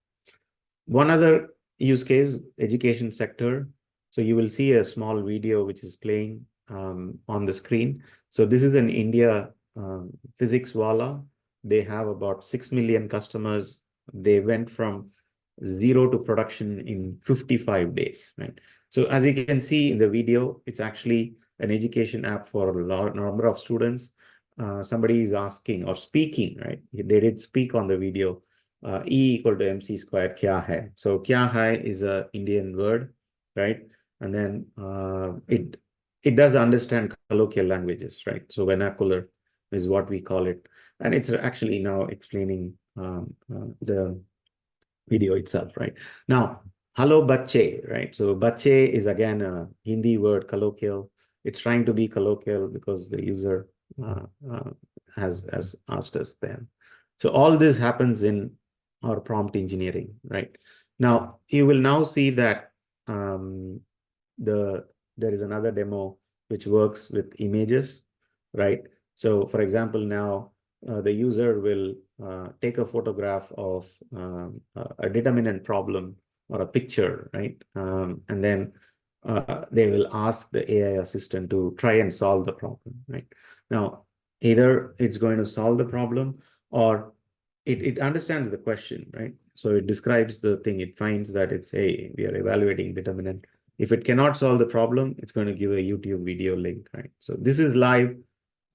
One other use case, education sector. So you will see a small video which is playing on the screen. So this is an India physics wala. They have about 6 million customers. They went from 0 to production in 55 days, right? So as you can see in the video, it's actually an education app for a number of students. Somebody is asking or speaking, right? They did speak on the video. E equal to MC square, kya hai? So kya hai is a Indian word, right? And then it does understand colloquial languages, right? So vernacular is what we call it. And it's actually now explaining the video itself, right? Now, hello bache, right? So bache is again a Hindi word, colloquial. It's trying to be colloquial because the user has asked us then. So all this happens in our prompt engineering, right? Now, you will now see that there is another demo which works with images, right? So, for example, now the user will take a photograph of a determinant problem or a picture, right? And then they will ask the AI assistant to try and solve the problem, right? Now, either it's going to solve the problem or it understands the question, right? So it describes the thing. It finds that it's, hey, we are evaluating determinant. If it cannot solve the problem, it's going to give a YouTube video link, right? So this is live.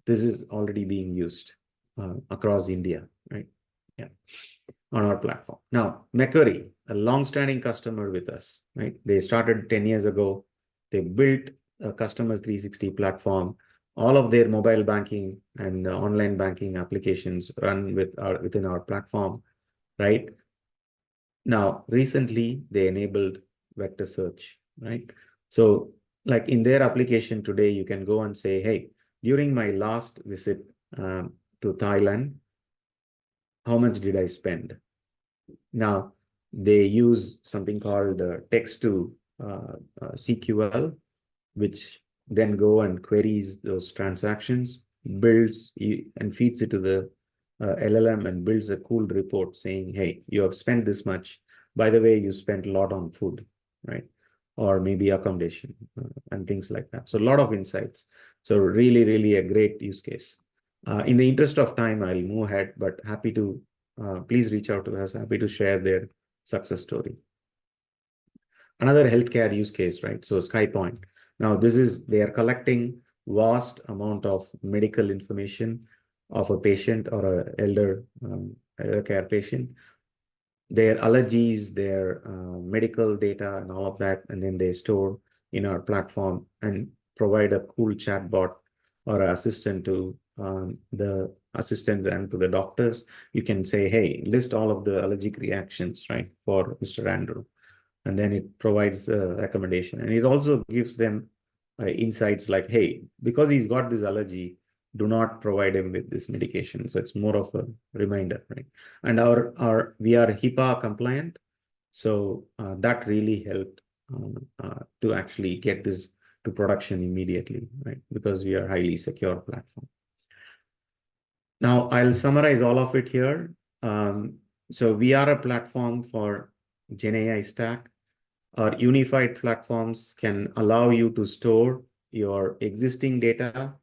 This is already being used across India, right? Yeah, on our platform. Now, Macquarie, a long-standing customer with us, right? They started 10 years ago. They built a Customer 360 platform. All of their mobile banking and online banking applications run within our platform, right? Now, recently, they enabled vector search, right? So like in their application today, you can go and say, hey, during my last visit to Thailand, how much did I spend? Now, they use something called text to CQL, which then go and queries those transactions, builds and feeds it to the LLM and builds a cool report saying, hey, you have spent this much. By the way, you spent a lot on food, right? Or maybe accommodation and things like that. So a lot of insights. So really, really a great use case. In the interest of time, I'll move ahead, but happy to, please reach out to us. Happy to share their success story. Another healthcare use case, right? So SkyPoint. Now they are collecting vast amount of medical information of a patient or an elder care patient, their allergies, their medical data and all of that, and then they store in our platform and provide a cool chatbot or assistant to the assistant and to the doctors. You can say, hey, list all of the allergic reactions, right, for Mr. Andrew. And then it provides a recommendation. And it also gives them insights like, hey, because he's got this allergy, do not provide him with this medication. So it's more of a reminder, right? And we are HIPAA compliant. So that really helped to actually get this to production immediately, right? Because we are a highly secure platform. Now, I'll summarize all of it here. So we are a platform for GenAI stack. Our unified platforms can allow you to store your existing data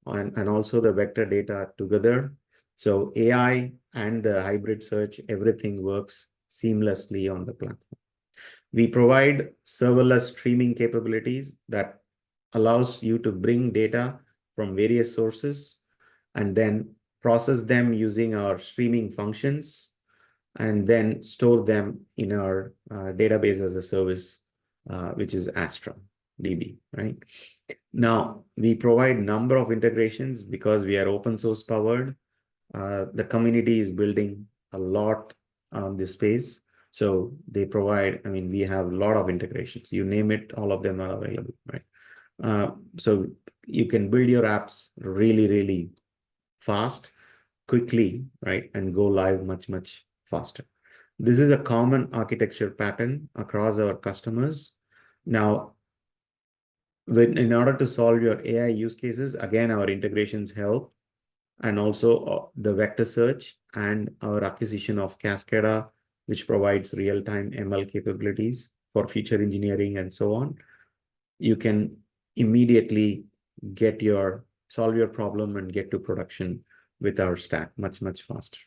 and also the vector data together. So AI and the hybrid search, everything works seamlessly on the platform. We provide serverless streaming capabilities that allows you to bring data from various sources and then process them using our streaming functions and then store them in our database as a service, which is Astra DB, right? Now, we provide number of integrations because we are open source powered. The community is building a lot on this space. So they provide, I mean, we have a lot of integrations. You name it, all of them are available, right? So you can build your apps really, really fast, quickly, right? And go live much, much faster. This is a common architecture pattern across our customers. Now, in order to solve your AI use cases, again, our integrations help, and also the vector search and our acquisition of Cascada, which provides real-time ML capabilities for feature engineering and so on. You can immediately solve your problem and get to production with our stack much, much faster.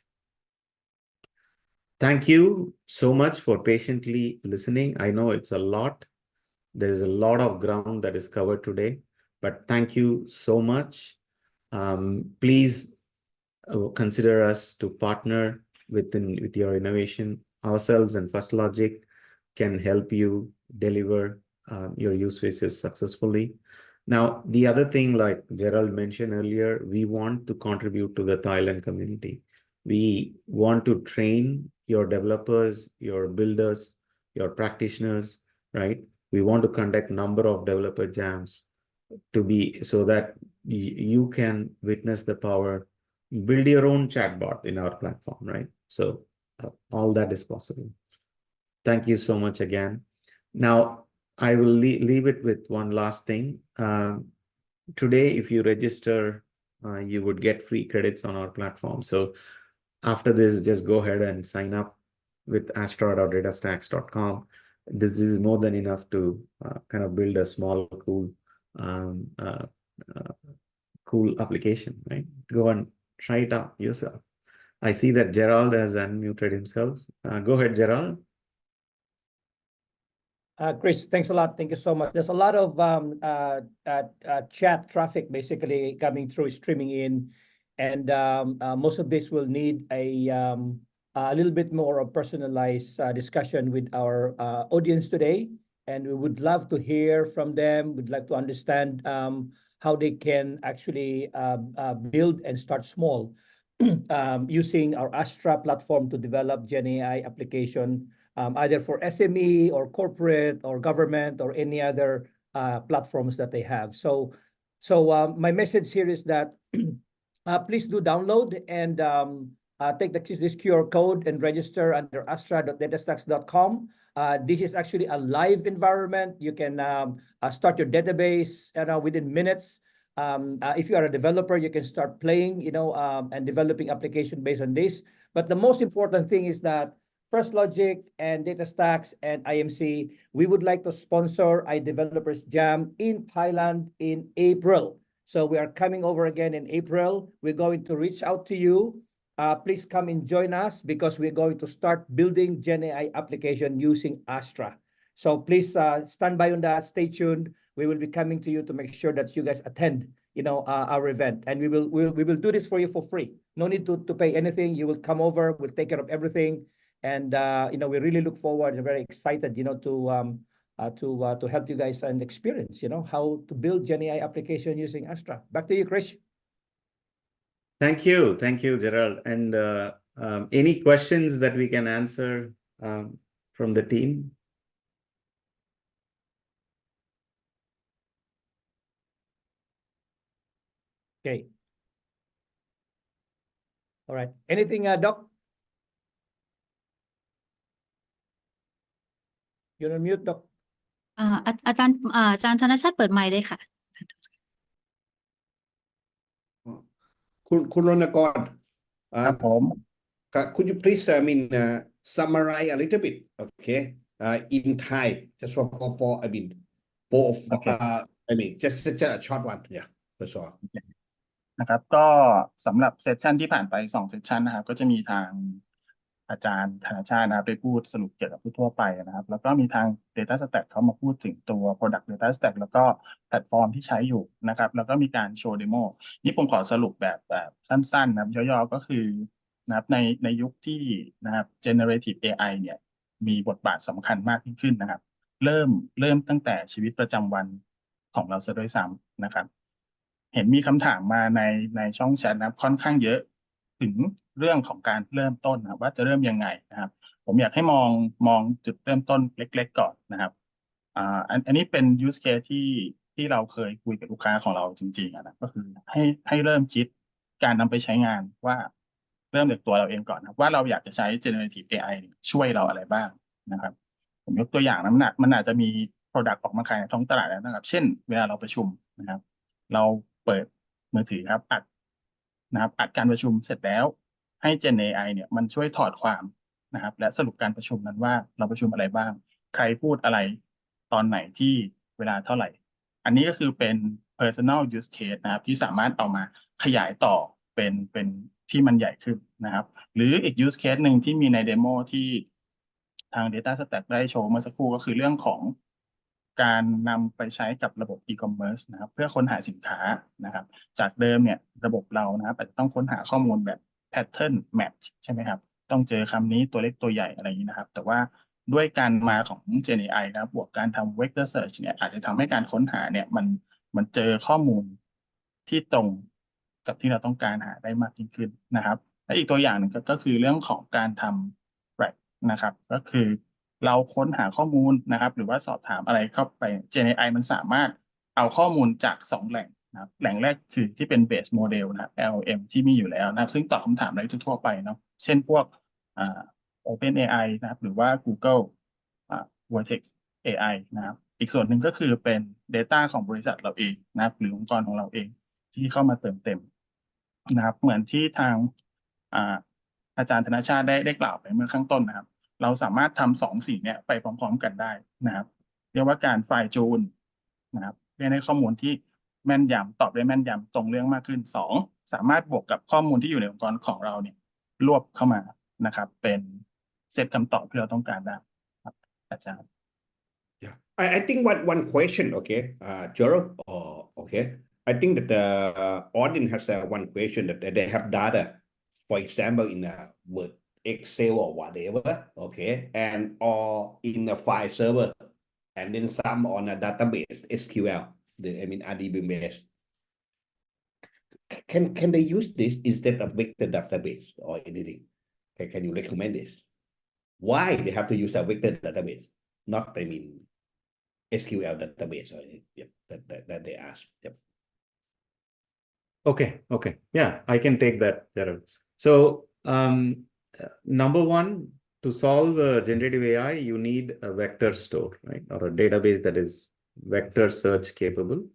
Thank you so much for patiently listening. I know it's a lot. There's a lot of ground that is covered today, but thank you so much. Please consider us to partner with your innovation. Ourselves and FirstLogic can help you deliver your use cases successfully. Now, the other thing, like Gerald mentioned earlier, we want to contribute to the Thailand community. We want to train your developers, your builders, your practitioners, right? We want to conduct number of developer jams so that you can witness the power, build your own chatbot in our platform, right? So all that is possible. Thank you so much again. Now, I will leave it with one last thing. Today, if you register, you would get free credits on our platform. So after this, just go ahead and sign up with astra.datastax.com. This is more than enough to kind of build a small, cool application, right? Go and try it out yourself. I see that Gerald has unmuted himself. Go ahead, Gerald. Chris, thanks a lot. Thank you so much. There's a lot of chat traffic basically coming through, streaming in, and most of this will need a little bit more of personalized discussion with our audience today. And we would love to hear from them. We'd like to understand how they can actually build and start small using our Astra platform to develop Gen AI application, either for SME or corporate or government or any other platforms that they have. So my message here is that please do download and take this QR code and register under astra.datastax.com. This is actually a live environment. You can start your database within minutes. If you are a developer, you can start playing, and developing application based on this. But the most important thing is that First Logic and DataStax and IMC, we would like to sponsor iDevelopers Jam in Thailand in April. So we are coming over again in April. We're going to reach out to you. Please come and join us because we're going to start building Gen AI application using Astra. So please stand by on that. Stay tuned. We will be coming to you to make sure that you guys attend, our event, and we will do this for you for free. No need to pay anything. You will come over. We'll take care of everything, and we really look forward and very excited, to help you guys and experience, how to build Gen AI application using Astra. Back to you, Krish. Thank you, Gerald. And any questions that we can answer from the team? Okay. All right. Anything, Doc? You're on mute, Doc. อาจารย์ธนชาติเปิดไมค์เลยค่ะ คุณรณกร ครับผม could you please summarize a little bit, okay, in Thai, just for just a short one, yeah, that's all. นะครับก็สำหรับเซสชันที่ผ่านไป2เซสชันนะครับก็จะมีทางอาจารย์ธนชาตินะครับไปพูดสรุปเกี่ยวกับทั่วไปนะครับแล้วก็มีทาง DataStax เขามาพูดถึงตัว Product DataStax แล้วก็แพลตฟอร์มที่ใช้อยู่นะครับแล้วก็มีการโชว์เดโมนี่ผมขอสรุปแบบสั้นๆนะครับย่อๆก็คือนะครับในยุคที่นะครับ Generative AI เนี่ยมีบทบาทสำคัญมากยิ่งขึ้นนะครับเริ่มตั้งแต่ชีวิตประจำวันของเราซะด้วยซ้ำนะครับเห็นมีคำถามมาในช่องแชทนะครับค่อนข้างเยอะถึงเรื่องของการเริ่มต้นนะครับว่าจะเริ่มยังไงนะครับผมอยากให้มองจุดเริ่มต้นเล็กๆก่อนนะครับอันนี้เป็น use case ที่เราเคยคุยกับลูกค้าของเราจริงๆนะก็คือให้เริ่มคิดการนำไปใช้งานว่าเริ่มจากตัวเราเองก่อนนะว่าเราอยากจะใช้ generative AI ช่วยเราอะไรบ้างนะครับผมยกตัวอย่างมันอาจจะมี product ออกมาขายในท้องตลาดแล้วนะครับเช่นเวลาเราประชุมนะครับเราเปิดมือถือครับอัดการประชุมเสร็จแล้วให้ Gen AI เนี่ยมันช่วยถอดความนะครับและสรุปการประชุมนั้นว่าเราประชุมอะไรบ้างใครพูดอะไรตอนไหนที่เวลาเท่าไหร่อันนี้ก็คือเป็น personal use case นะครับที่สามารถเอามาขยายต่อเป็นที่มันใหญ่ขึ้นนะครับหรืออีก use case หนึ่งที่มีในเดโมที่ทาง DataStax ได้โชว์เมื่อสักครู่ก็คือเรื่องของการนำไปใช้กับระบบ e-commerce นะครับเพื่อค้นหาสินค้านะครับจากเดิมเนี่ยระบบเรานะครับอาจจะต้องค้นหาข้อมูลแบบ pattern match ใช่ไหมครับต้องเจอคำนี้ตัวเล็กตัวใหญ่อะไรอย่างนี้นะครับแต่ว่าด้วยการมาของ Gen AI นะครับบวกการทำ vector search เนี่ยอาจจะทำให้การค้นหาเนี่ยมันเจอข้อมูลที่ตรงกับที่เราต้องการหาได้มากยิ่งขึ้นนะครับและอีกตัวอย่างหนึ่งก็คือเรื่องของการทำ RAG นะครับก็คือเราค้นหาข้อมูลนะครับหรือว่าสอบถามอะไรเข้าไป Gen AI มันสามารถเอาข้อมูลจาก2แหล่งนะครับแหล่งแรกคือที่เป็น base model นะครับ LLM ที่มีอยู่แล้วนะครับซึ่งตอบคำถามได้ทั่วไปเนาะเช่นพวกOpenAI นะครับหรือว่า Google Vertex AI นะครับอีกส่วนหนึ่งก็คือเป็น Data ของบริษัทเราเองนะครับหรือองค์กรของเราเองที่เข้ามาเติมเต็มนะครับเหมือนที่ทางอาจารย์ธนชาติได้กล่าวไปเมื่อข้างต้นนะครับเราสามารถทำสองสิ่งเนี่ยไปพร้อมๆกันได้นะครับเรียกว่าการไฟล์จูนนะครับเพื่อให้ข้อมูลที่แม่นยำตอบได้แม่นยำตรงเรื่องมากขึ้นสองสามารถบวกกับข้อมูลที่อยู่ในองค์กรของเราเนี่ยรวบเข้ามานะครับเป็นเซตคำตอบที่เราต้องการได้ครับอาจารย์ Yeah, I think one question, okay, Gerald, okay, I think that the audience has one question that they have data, for example, in a Word, Excel or whatever, okay, and or in a file server, and then some on a database, SQL, I mean RDB based. Can they use this instead of vector database or anything? Can you recommend this? Why they have to use a vector database, not I mean SQL database or yep, that they ask. Yep. Okay. Yeah, I can take that, Gerald. So, number one, to solve generative AI, you need a vector store, right? Or a database that is vector search capable.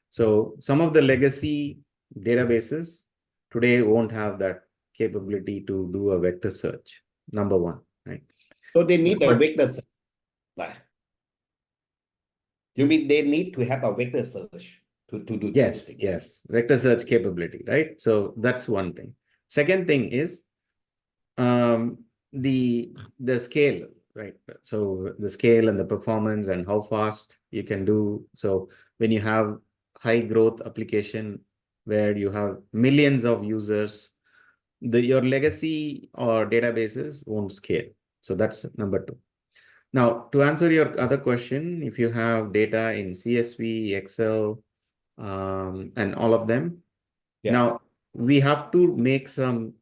So some of the legacy databases today won't have that capability to do a vector search, number one, right? So they need a vector search. Right. You mean they need to have a vector search to do Yes, this? yes, vector search capability, right? So that's one thing. Second thing is the scale, right? So the scale and the performance and how fast you can do. So when you have high growth application where you have millions of users, your legacy or databases won't scale. So that's number two. Now, to answer your other question, if you have data in CSV, Excel, and all of them, Yeah. now we have to make some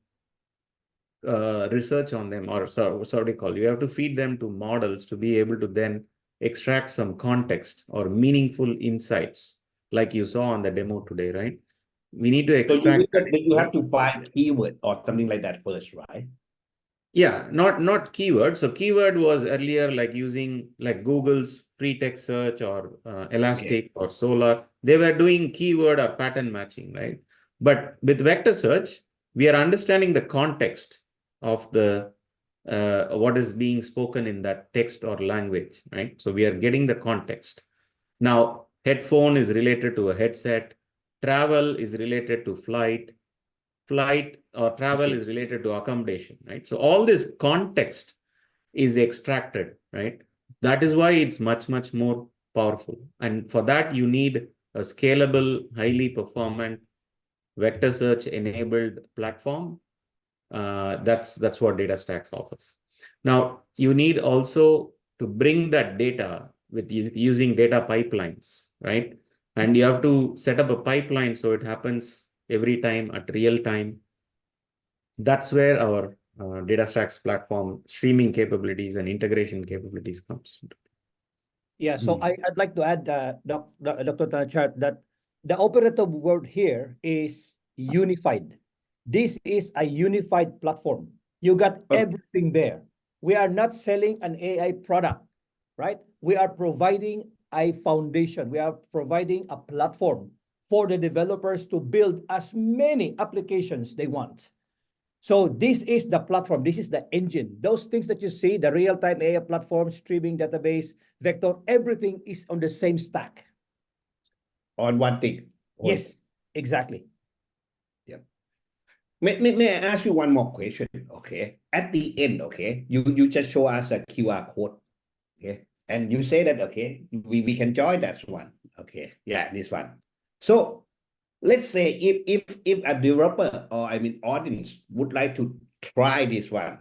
research on them, or you have to feed them to models to be able to then extract some context or meaningful insights, like you saw on the demo today, right? We need to So extract. you have to find keyword or something like that first, right? Yeah, not keyword. So keyword was earlier like using like Google's free text search or Elastic or Solar. They were doing keyword or pattern matching, right? But with vector search, we are understanding the context of the what is being spoken in that text or language, right? So we are getting the context. Now, headphone is related to a headset. Travel is related to flight or travel is related to accommodation, right? So all this context is extracted, right? That is why it's much more powerful. And for that, you need a scalable, highly performant vector search enabled platform. That's what DataStax offers. Now, you need also to bring that data with using data pipelines, right? And you have to set up a pipeline so it happens every time at real time. That's where our DataStax platform streaming capabilities and integration capabilities comes. Yeah, so I'd like to add, Dr. Thanachart, that the operative word here is unified. This is a unified platform. You got everything there. We are not selling an AI product, right? We are providing a foundation. We are providing a platform for the developers to build as many applications they want. So this is the platform. This is the engine. Those things that you see, the real-time AI platform, streaming database, vector, everything is on the same stack. On one thing. Yes, exactly. Yeah. May I ask you one more question? Okay. At the end, okay, you just show us a QR code. Okay. And you say that, okay, we can join that one. Okay. Yeah, this one. So let's say if a developer or audience would like to try this one,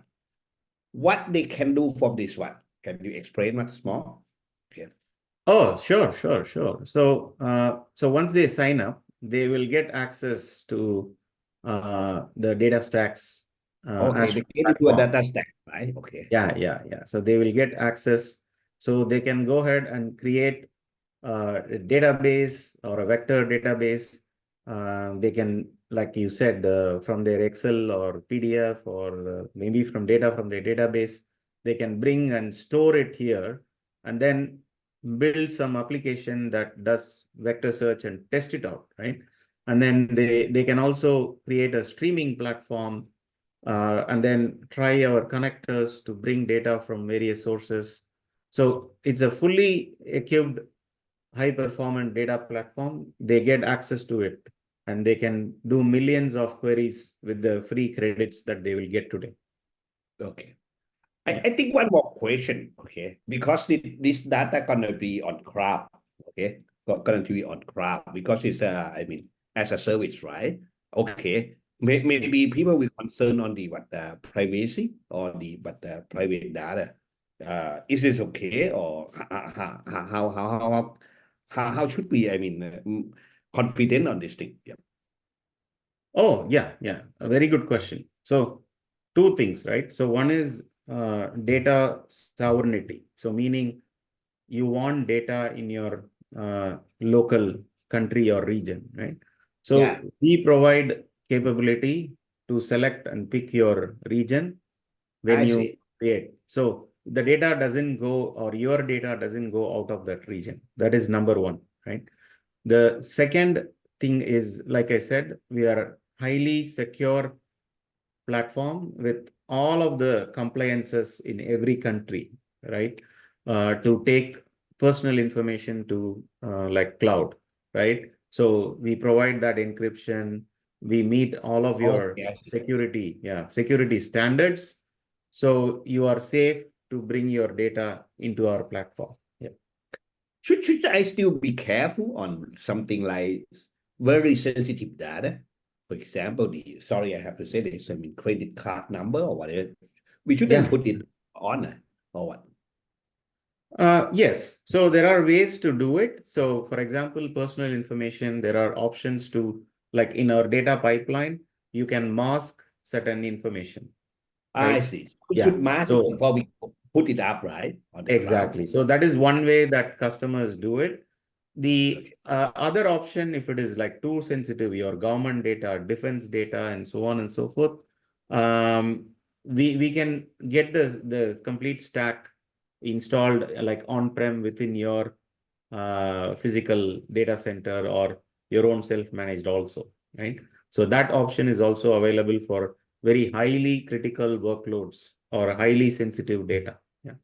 what they can do from this one? Can you explain much more? Okay. Oh, sure. So once they sign up, they will get access to the DataStax. Okay, they get into a DataStax, right? Okay. Yeah. So they will get access, so they can go ahead and create a database or a vector database. They can, like you said, from their Excel or PDF or maybe from data from their database, they can bring and store it here and then build some application that does vector search and test it out, right? And then they can also create a streaming platform and then try our connectors to bring data from various sources. So it's a fully equipped high-performance data platform. They get access to it, and they can do millions of queries with the free credits that they will get today. Okay. I think one more question, okay, because this data gonna be on cloud, okay, going to be on cloud because it's I mean, as a service, right? Okay, maybe people will concern on the privacy or the private data. Is this okay, or how should we, I mean, confident on this thing? Yeah. Oh, yeah, a very good question. So two things, right? So one is data sovereignty. So meaning you want data in your local country or region, right? So Yeah. we provide capability to select and pick your region when I you see. create. So the data doesn't go, or your data doesn't go out of that region. That is number one, right? The second thing is, like I said, we are highly secure platform with all of the compliances in every country, right? To take personal information to like cloud, right? So we provide that encryption. We meet all of your Okay, I see. security standards. So you are safe to bring your data into our platform. Yeah. Should I still be careful on something like very sensitive data? For example, sorry, I have to say this, I mean, credit card number or whatever. We shouldn't put it on or what? Yes. So there are ways to do it. So for example, personal information, there are options to, like in our data pipeline, you can mask certain information. I Right? see. We Yeah. should mask it So before we put it up, right? On the exactly. So that is one way that customers do it. The other option, if it is like too sensitive, your government data, defense data, and so on and so forth, we can get the complete stack installed like on-prem within your physical data center or your own self-managed also, right? So that option is also available for very highly critical workloads or highly sensitive data. Yeah.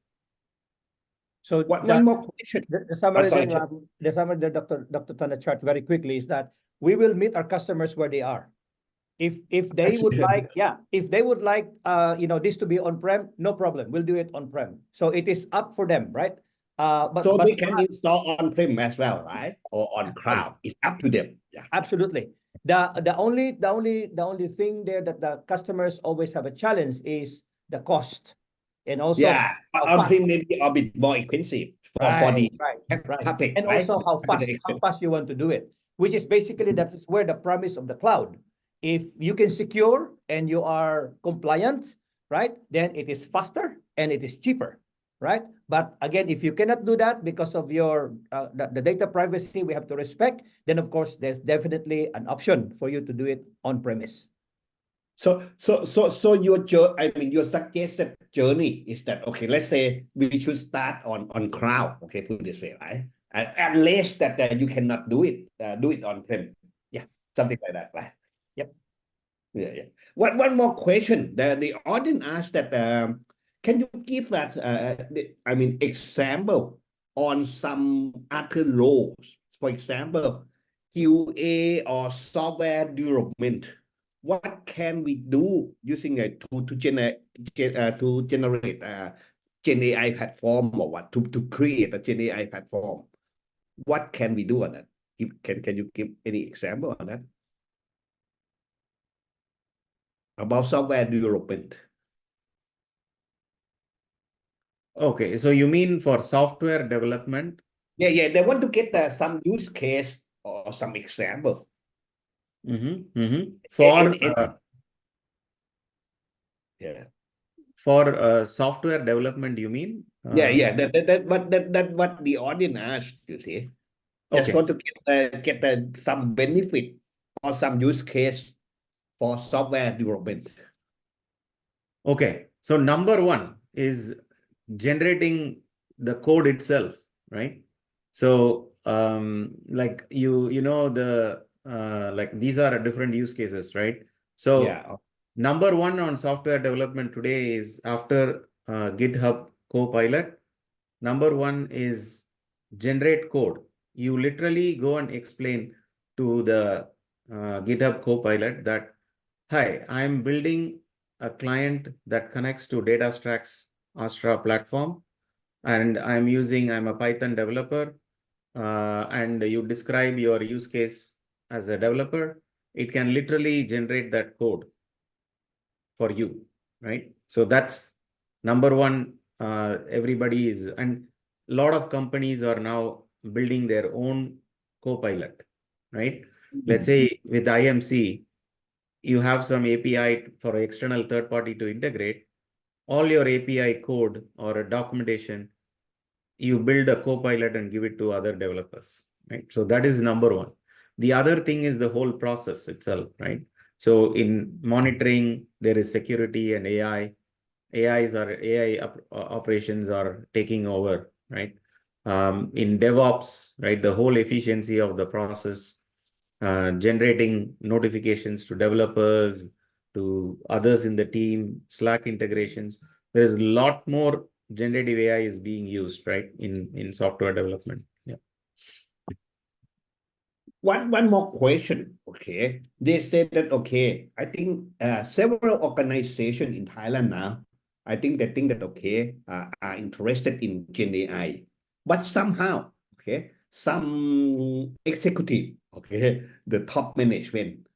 So One more question. the summary sorry, then, the summary that Dr. Thanachart very quickly is that we will meet our customers where they are. If they would like, if they would like, this to be on-prem, no problem. We'll do it on-prem. So it is up for them, right? But they can install on-prem as well, right? Or on cloud. It's up to them. Yeah. Absolutely. The only thing there that the customers always have a challenge is the cost, and also on-prem maybe a bit more expensive for the public, and right? also how fast you want to do it, which is basically that is where the promise of the cloud. If you can secure and you are compliant, right, then it is faster and it is cheaper, right? But again, if you cannot do that because of your the data privacy we have to respect, then of course there's definitely an option for you to do it on premise. So your suggested journey is that, okay, let's say we should start on cloud, okay, put it this way, right? At least that you cannot do it on-prem. Yeah. Something like that, right? Yep. Yeah. One more question. The audience asked that, can you give us, example on some other roles? For example, QA or software development. What can we do using a tool to generate Gen AI platform, or what to create a Gen AI platform? What can we do on that? Can you give any example on that? About software development. Okay, so you mean for software development? Yeah. They want to get some use case or some example. For software development, you mean? That what the audience asked, you see. Just want to get some benefit or some use case for software development. Okay, so number one is generating the code itself, right? So like you know the like these are different use cases, right? So Yeah. number one on software development today is after GitHub Copilot. Number one is generate code. You literally go and explain to the GitHub Copilot that, hi, I'm building a client that connects to DataStax Astra platform, and I'm a Python developer, and you describe your use case as a developer. It can literally generate that code for you, right? So that's number one. Everybody is, and a lot of companies are now building their own Copilot, right? Let's say with IMC, you have some API for an external third party to integrate. All your API code or a documentation, you build a Copilot and give it to other developers, right? So that is number one. The other thing is the whole process itself, right? So in monitoring, there is security and AI. AI operations are taking over, right? In DevOps, right, the whole efficiency of the process, generating notifications to developers, to others in the team, Slack integrations. There's a lot more generative AI is being used, right, in software development. Yeah. One more question. Okay. They said that, okay, I think several organizations in Thailand now, I think they think that, okay, are interested in Gen AI. But somehow, okay, some executive, okay, the top management,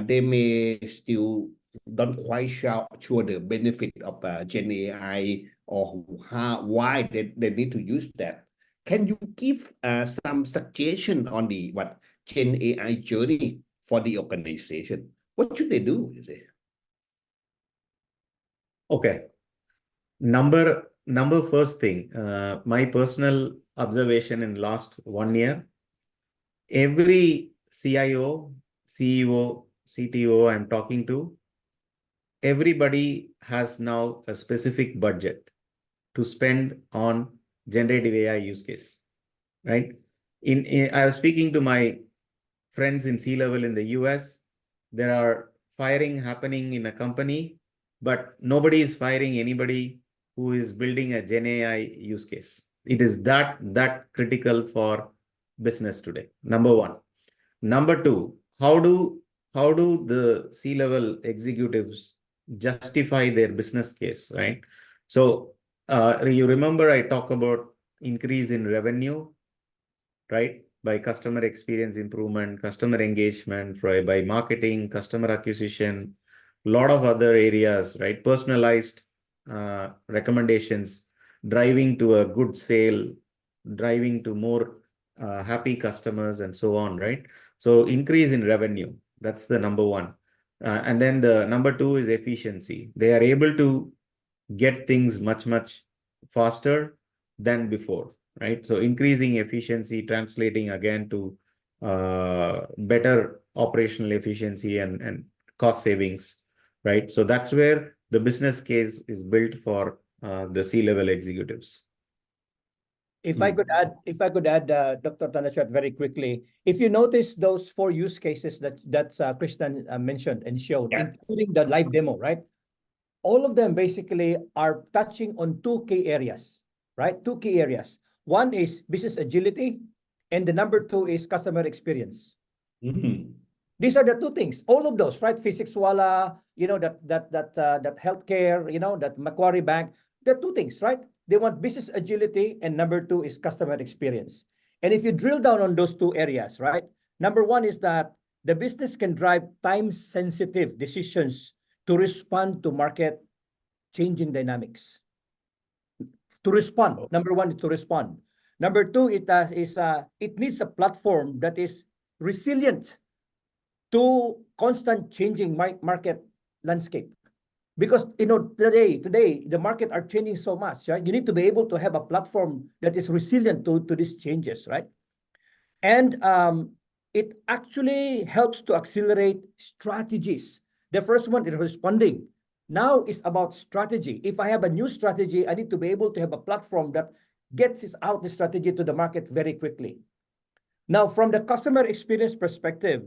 they may still don't quite sure the benefit of Gen AI or why they need to use that. Can you give some suggestion on the Gen AI journey for the organization? What should they do? You say? Okay. Number first thing, my personal observation in last 1 year, every CIO, CEO, CTO I'm talking to, everybody has now a specific budget to spend on generative AI use case, right? I was speaking to my friends in C-level in the US. There are firing happening in a company, but nobody is firing anybody who is building a Gen AI use case. It is that critical for business today. Number one. Number two, how do the C-level executives justify their business case, right? So you remember I talk about increase in revenue, right? By customer experience improvement, customer engagement, right? By marketing, customer acquisition, a lot of other areas, right? Personalized recommendations, driving to a good sale, driving to more happy customers and so on, right? So increase in revenue, that's the number one. And then the number two is efficiency. They are able to get things much faster than before, right? So increasing efficiency, translating again to better operational efficiency and cost savings, right? So that's where the business case is built for the C-level executives. If I could add, Dr. Thanachart, very quickly, if you notice those 4 use cases that Krishnan mentioned and showed, including the live demo, right? All of them basically are touching on 2 key areas, right? 2 key areas. One is business agility, and the number 2 is customer experience. These are the 2 things. All of those, right? Physics Wala, you know, that healthcare, you know, that Macquarie Bank, the 2 things, right? They want business agility, and number 2 is customer experience. And if you drill down on those 2 areas, right? Number 1 is that the business can drive time-sensitive decisions to respond to market changing dynamics. To respond, number 1 is to respond. Number 2, it needs a platform that is resilient to constant changing market landscape. Because, you know, today the market are changing so much, right? You need to be able to have a platform that is resilient to these changes, right? And it actually helps to accelerate strategies. The first one is responding. Now it's about strategy. If I have a new strategy, I need to be able to have a platform that gets out the strategy to the market very quickly. Now, from the customer experience perspective,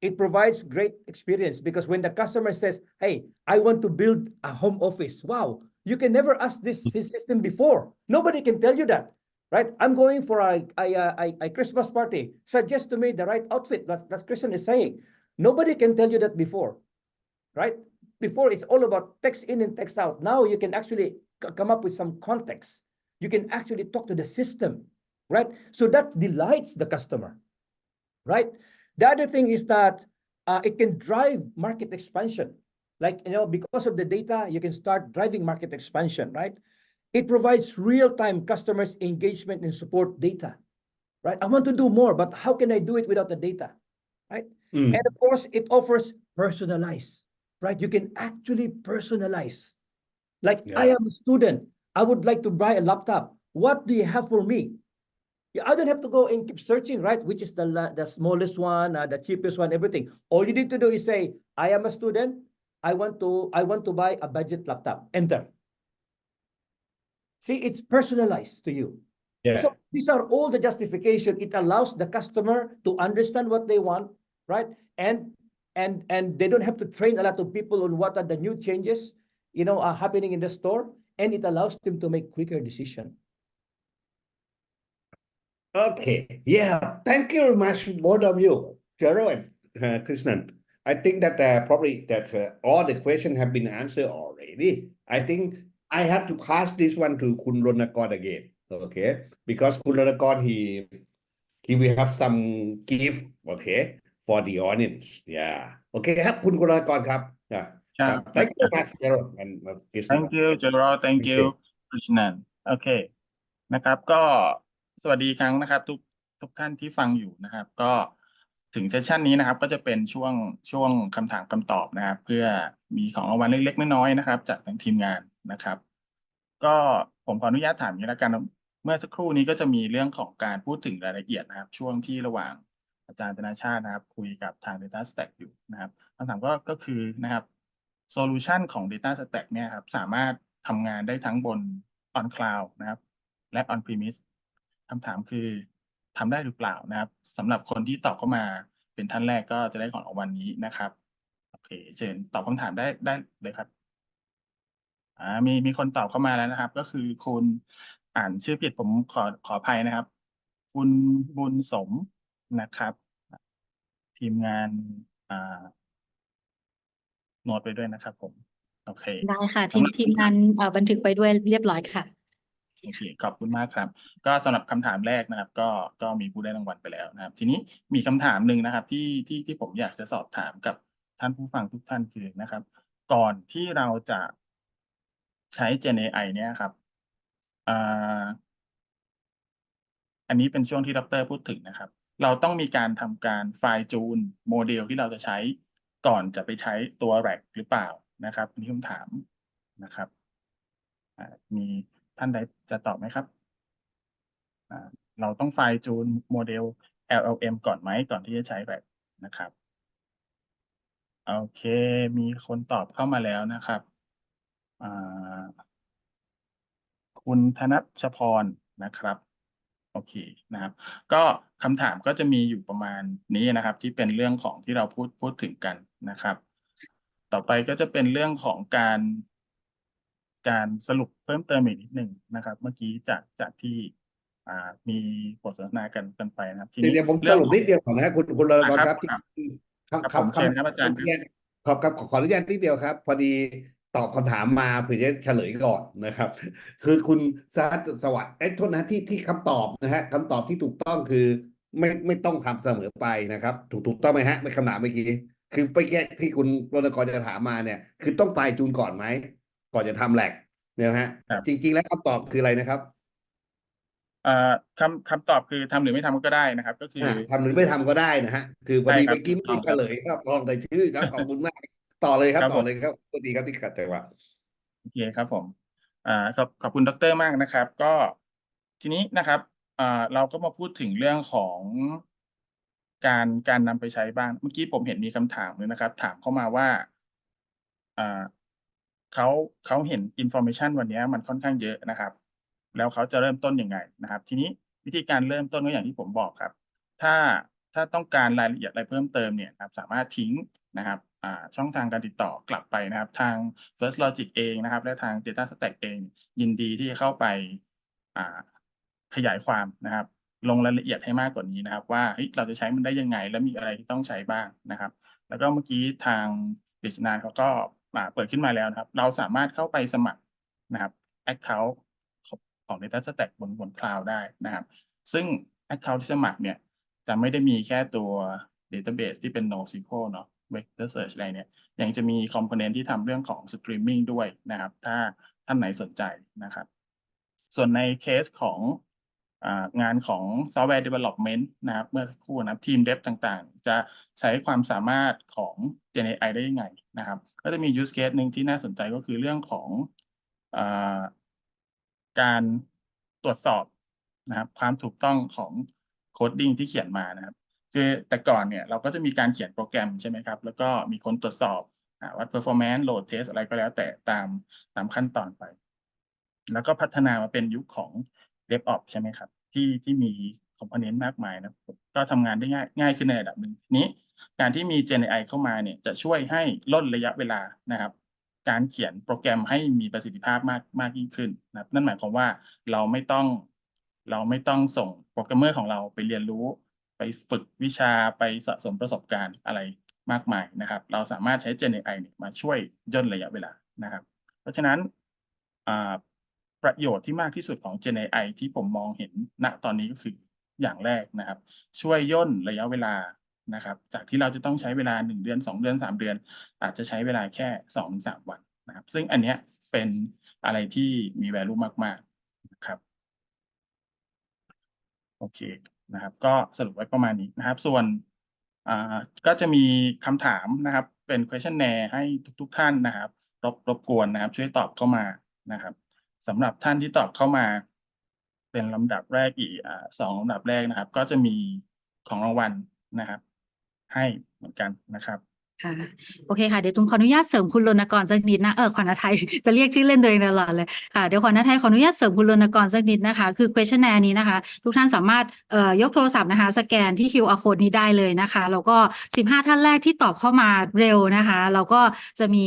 it provides great experience because when the customer says, hey, I want to build a home office, wow, you can never ask this system before. Nobody can tell you that, right? I'm going for a Christmas party. Suggest to me the right outfit. That's Krishnan is saying. Nobody can tell you that before, right? Before, it's all about text in and text out. Now you can actually come up with some context. You can actually talk to the system, right? So that delights the customer, right? The other thing is that it can drive market expansion. Like, because of the data, you can start driving market expansion, right? It provides real-time customers engagement and support data, right? I want to do more, but how can I do it without the data, right? And of course, it offers personalized, right? You can actually personalize. Like, I am a student. I would like to buy a laptop. What do you have for me? I don't have to go and keep searching, right? Which is the smallest one, the cheapest one, everything. All you need to do is say, I am a student. I want to buy a budget laptop. Enter. See, it's personalized to you. Yeah. So these are all the justification. It allows the customer to understand what they want, right? And they don't have to train a lot of people on what are the new changes, are happening in the store. And it allows them to make quicker decision. Okay. Yeah. Thank you very much, both of you, Gerald and Krishnan. I think that probably that all the questions have been answered already. I think I have to pass this one to Kun Ronnakorn again. Okay, because Kun Ronnakorn he will have some gift. Okay, for the audience. Yeah. Okay. ครับคุณกุลกรครับ Yeah. ครับ Thank you very much, Gerald and Krishnan. Thank you Gerald thank you Krishnan โอเคนะครับก็สวัสดีครั้งนะครับทุกท่านที่ฟังอยู่นะครับก็ถึงเซสชันนี้นะครับก็จะเป็นช่วงคำถามคำตอบนะครับเพื่อมีของรางวัลเล็กๆน้อยๆนะครับจากทางทีมงานนะครับก็ผมขออนุญาตถามอย่างนี้แล้วกันเมื่อสักครู่นี้ก็จะมีเรื่องของการพูดถึงรายละเอียดนะครับช่วงที่ระหว่างอาจารย์ธนชาตินะครับคุยกับทาง DataStax อยู่นะครับคำถามก็คือนะครับโซลูชันของ DataStax เนี่ยครับสามารถทำงานได้ทั้งบน on cloud นะครับและ on premise คำถามคือทำได้หรือเปล่านะครับสำหรับคนที่ตอบเข้ามาเป็นท่านแรกก็จะได้ของรางวัลนี้นะครับโอเคเชิญตอบคำถามได้เลยครับมีคนตอบเข้ามาแล้วนะครับก็คือคุณอ่านชื่อผิดผมขออภัยนะครับคุณบุญสมนะครับทีมงานโน้ตไปด้วยนะครับผมโอเคได้ค่ะทีมงานบันทึกไปด้วยเรียบร้อยค่ะโอเคขอบคุณมากครับก็สำหรับคำถามแรกนะครับก็มีผู้ได้รางวัลไปแล้วนะครับทีนี้มีคำถามหนึ่งนะครับที่ผมอยากจะสอบถามกับท่านผู้ฟังทุกท่านคือนะครับก่อนที่เราจะใช้ Gen AI เนี่ยครับอันนี้เป็นช่วงที่ดร.พูดถึงนะครับเราต้องมีการทำการไฟล์จูนโมเดลที่เราจะใช้ก่อนจะไปใช้ตัว RAG หรือเปล่านะครับอันนี้คำถามนะครับมีท่านใดจะตอบไหมครับเราต้องไฟล์จูนโมเดล LLM ก่อนไหมก่อนที่จะใช้ RAG นะครับโอเคมีคนตอบเข้ามาแล้วนะครับคุณธนชพรนะครับโอเคนะครับก็คำถามก็จะมีอยู่ประมาณนี้นะครับที่เป็นเรื่องของที่เราพูดถึงกันนะครับต่อไปก็จะเป็นเรื่องของการสรุปเพิ่มเติมอีกนิดหนึ่งนะครับเมื่อกี้จากที่มีบทสนทนากันไปนะครับทีนี้เดี๋ยวผมสรุปนิดเดียวก่อนนะคุณเรนครับครับเชิญครับอาจารย์ครับขออนุญาตนิดเดียวครับพอดีตอบคำถามมาเพื่อจะเฉลยก่อนนะครับคือคุณสวัสดิ์โทษนะที่คำตอบนะฮะคำตอบที่ถูกต้องคือไม่ต้องทำเสมอไปนะครับถูกต้องไหมฮะในคำถามเมื่อกี้คือไปแก้ที่คุณรณกรจะถามมาเนี่ยคือต้องไฟล์จูนก่อนไหมก่อนจะทำแหลกเนี่ยฮะจริงๆแล้วคำตอบคืออะไรนะครับคำตอบคือทำหรือไม่ทำก็ได้นะครับก็คือทำหรือไม่ทำก็ได้นะฮะคือพอดีเมื่อกี้ไม่เฉลยครับลองแต่ชื่อครับขอบคุณมากต่อเลยครับต่อเลยครับสวัสดีครับที่ขัดใจว่าโอเคครับผมขอบคุณดร.มากนะครับก็ทีนี้นะครับเราก็มาพูดถึงเรื่องของการนำไปใช้บ้างเมื่อกี้ผมเห็นมีคำถามเลยนะครับถามเข้ามาว่าเขาเห็น information วันนี้มันค่อนข้างเยอะนะครับ แล้วเขาจะเริ่มต้นยังไงนะครับทีนี้วิธีการเริ่มต้นก็อย่างที่ผมบอกครับถ้าต้องการรายละเอียดอะไรเพิ่มเติมเนี่ยครับสามารถทิ้งนะครับช่องทางการติดต่อกลับไปนะครับทาง First Logic เองนะครับและทาง DataStax เองยินดีที่จะเข้าไปขยายความนะครับลงรายละเอียดให้มากกว่านี้นะครับว่าเฮ้ยเราจะใช้มันได้ยังไงและมีอะไรที่ต้องใช้บ้างนะครับแล้วก็เมื่อกี้ทางกฤษณาเขาก็เปิดขึ้นมาแล้วนะครับเราสามารถเข้าไปสมัครนะครับ Account ของ DataStax บน Cloud ได้นะครับซึ่ง Account ที่สมัครเนี่ยจะไม่ได้มีแค่ตัว Database ที่เป็น NoSQL เนาะ Vector Search อะไรเนี่ยยังจะมี Component ที่ทำเรื่องของ Streaming ด้วยนะครับถ้าท่านไหนสนใจนะครับส่วนในเคสของงานของ Software Development นะครับเมื่อสักครู่นะครับทีม Dev ต่างๆจะใช้ความสามารถของ GenAI ได้ยังไงนะครับก็จะมี Use Case หนึ่งที่น่าสนใจก็คือเรื่องของการตรวจสอบนะครับความถูกต้องของโคดดิ้งที่เขียนมานะครับคือแต่ก่อนเนี่ยเราก็จะมีการเขียนโปรแกรมใช่ไหมครับแล้วก็มีคนตรวจสอบวัด performance load test อะไรก็แล้วแต่ตามขั้นตอนไปแล้วก็พัฒนามาเป็นยุคของ DevOps ใช่ไหมครับที่มี component มากมายนะก็ทำงานได้ง่ายขึ้นในระดับหนึ่งนี้การที่มี GenAI เข้ามาเนี่ยจะช่วยให้ลดระยะเวลานะครับการเขียนโปรแกรมให้มีประสิทธิภาพมากยิ่งขึ้นนะครับนั่นหมายความว่าเราไม่ต้องส่งโปรแกรมเมอร์ของเราไปเรียนรู้ไปฝึกวิชาไปสะสมประสบการณ์อะไรมากมายนะครับเราสามารถใช้ GenAI เนี่ยมาช่วยย่นระยะเวลานะครับเพราะฉะนั้นประโยชน์ที่มากที่สุดของ GenAI ที่ผมมองเห็นณตอนนี้ก็คืออย่างแรกนะครับช่วยย่นระยะเวลานะครับจากที่เราจะต้องใช้เวลา1 เดือน2 เดือน3 เดือนอาจจะใช้เวลาแค่ 2-3 วันนะครับซึ่งอันเนี้ยเป็นอะไรที่มี value มากๆนะครับโอเคนะครับก็สรุปไว้ประมาณนี้นะครับส่วนก็จะมีคำถามนะครับเป็น questionnaire ให้ทุกท่านนะครับรบกวนนะครับช่วยตอบเข้ามานะครับสำหรับท่านที่ตอบเข้ามาเป็นลำดับแรกอีก2 ลำดับแรกนะครับก็จะมีของรางวัลนะครับให้เหมือนกันนะครับ ค่ะโอเคค่ะเดี๋ยวจุ๋มขออนุญาตเสริมคุณรณกรสักนิดนะขวัญฤทัย จะเรียกชื่อเล่นตัวเองตลอดเลยค่ะเดี๋ยวขวัญฤทัยขออนุญาตเสริมคุณรณกรสักนิดนะคะคือ questionnaire นี้นะคะทุกท่านสามารถยกโทรศัพท์นะคะสแกนที่ QR code นี้ได้เลยนะคะแล้วก็15 ท่านแรกที่ตอบเข้ามาเร็วนะคะเราก็จะมี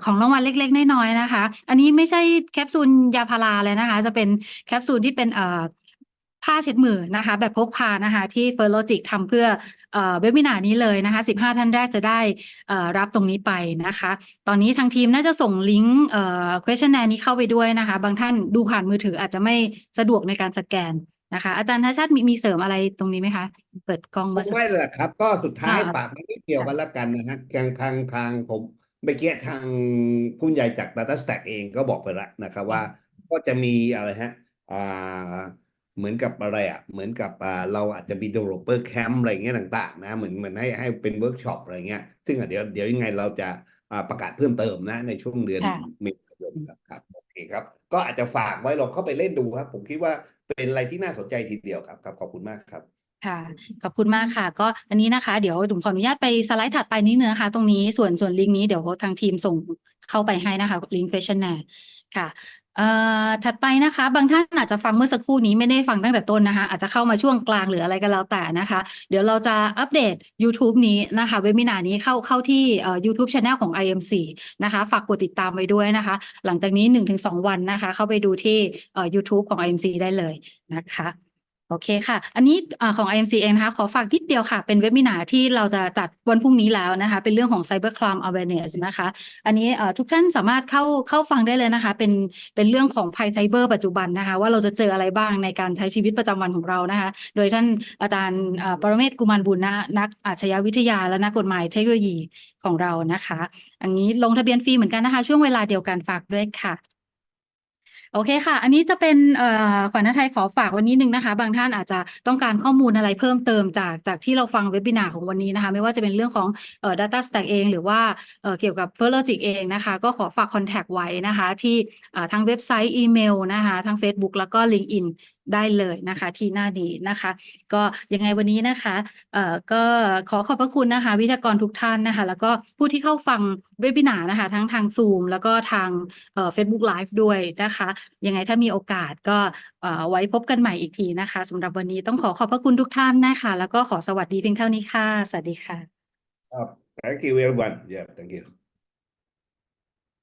ของรางวัลเล็กๆน้อยๆนะคะอันนี้ไม่ใช่แคปซูลยาพาราเลยนะคะจะเป็นแคปซูลที่เป็นผ้าเช็ดมือนะคะแบบพกพานะคะที่ First Logic ทำเพื่อเว็บวินาร์นี้เลยนะคะ15 ท่านแรกจะได้รับตรงนี้ไปนะคะตอนนี้ทางทีมน่าจะส่งลิงก์questionnaire นี้เข้าไปด้วยนะคะบางท่านดูผ่านมือถืออาจจะไม่สะดวกในการสแกนนะคะอาจารย์ธนชาติมีเสริมอะไรตรงนี้ไหมคะเปิดกล้อง ผ เมื่อ ม สัก ไม่เลยครับก็สุดท้าย ค่ะ ฝากไว้นิดเดียวกันละกันนะฮะทางผมเมื่อกี้ทางผู้ใหญ่จาก DataStax เองก็บอกไปแล้วนะครับว่าก็จะมีอะไรฮะเหมือนกับอะไรเหมือนกับเราอาจจะมี developer camp อะไรเงี้ยต่างๆนะเหมือนให้เป็นเวิร์กช็อปอะไรเงี้ยซึ่งเดี๋ยวยังไงเราจะประกาศเพิ่มเติมนะในช่วงเดือน ค่ะ เมษายนครับโอเคครับก็อาจจะฝากไว้ลองเข้าไปเล่นดูครับผมคิดว่าเป็นอะไรที่น่าสนใจทีเดียวครับขอบคุณมากครับ ค่ะขอบคุณมากค่ะก็อันนี้นะคะเดี๋ยวจุ๋มขออนุญาตไปสไลด์ถัดไปนิดนึงนะคะตรงนี้ส่วนลิงก์นี้เดี๋ยวทางทีมส่งเข้าไปให้นะคะลิงก์ questionnaire ค่ะถัดไปนะคะบางท่านอาจจะฟังเมื่อสักครู่นี้ไม่ได้ฟังตั้งแต่ต้นนะคะอาจจะเข้ามาช่วงกลางหรืออะไรก็แล้วแต่นะคะเดี๋ยวเราจะอัปเดต YouTube นี้นะคะเว็บมินาร์นี้เข้าที่YouTube Channel ของ IMC นะคะฝากกดติดตามไว้ด้วยนะคะหลังจากนี้ 1-2 วันนะคะเข้าไปดูที่YouTube ของ IMC ได้เลยนะคะโอเคค่ะอันนี้ของ IMC เองนะคะขอฝากนิดเดียวค่ะเป็นเว็บมินาร์ที่เราจะจัดวันพรุ่งนี้แล้วนะคะเป็นเรื่องของ Cyber Crime Awareness นะคะอันนี้ทุกท่านสามารถเข้าฟังได้เลยนะคะเป็นเรื่องของภัยไซเบอร์ปัจจุบันนะคะว่าเราจะเจออะไรบ้างในการใช้ชีวิตประจำวันของเรานะคะโดยท่านอาจารย์ปรเมศ กุมารบุญนะนักอาชญาวิทยาและนักกฎหมายเทคโนโลยีของเรานะคะอันนี้ลงทะเบียนฟรีเหมือนกันนะคะช่วงเวลาเดียวกันฝากด้วยค่ะโอเคค่ะอันนี้จะเป็นขวัญฤทัยขอฝากวันนี้นึงนะคะบางท่านอาจจะต้องการข้อมูลอะไรเพิ่มเติมจากที่เราฟังเว็บบินาร์ของวันนี้นะคะไม่ว่าจะเป็นเรื่องของDataStax เองหรือว่าเกี่ยวกับ First Logic เองนะคะก็ขอฝาก contact ไว้นะคะที่ทางเว็บไซต์อีเมลนะคะทาง Facebook แล้วก็ LinkedIn ได้เลยนะคะที่หน้านี้นะคะ ก็ยังไงวันนี้นะคะก็ขอบพระคุณนะคะวิทยากรทุกท่านนะคะแล้วก็ผู้ที่เข้าฟังเวบินาร์นะคะทั้งทาง Zoom แล้วก็ทางFacebook Live ด้วยนะคะยังไงถ้ามีโอกาสก็ไว้พบกันใหม่อีกทีนะคะสำหรับวันนี้ต้องขอบพระคุณทุกท่านนะคะแล้วก็ขอสวัสดีเพียงเท่านี้ค่ะสวัสดีค่ะ Thank you everyone. Yeah, thank you.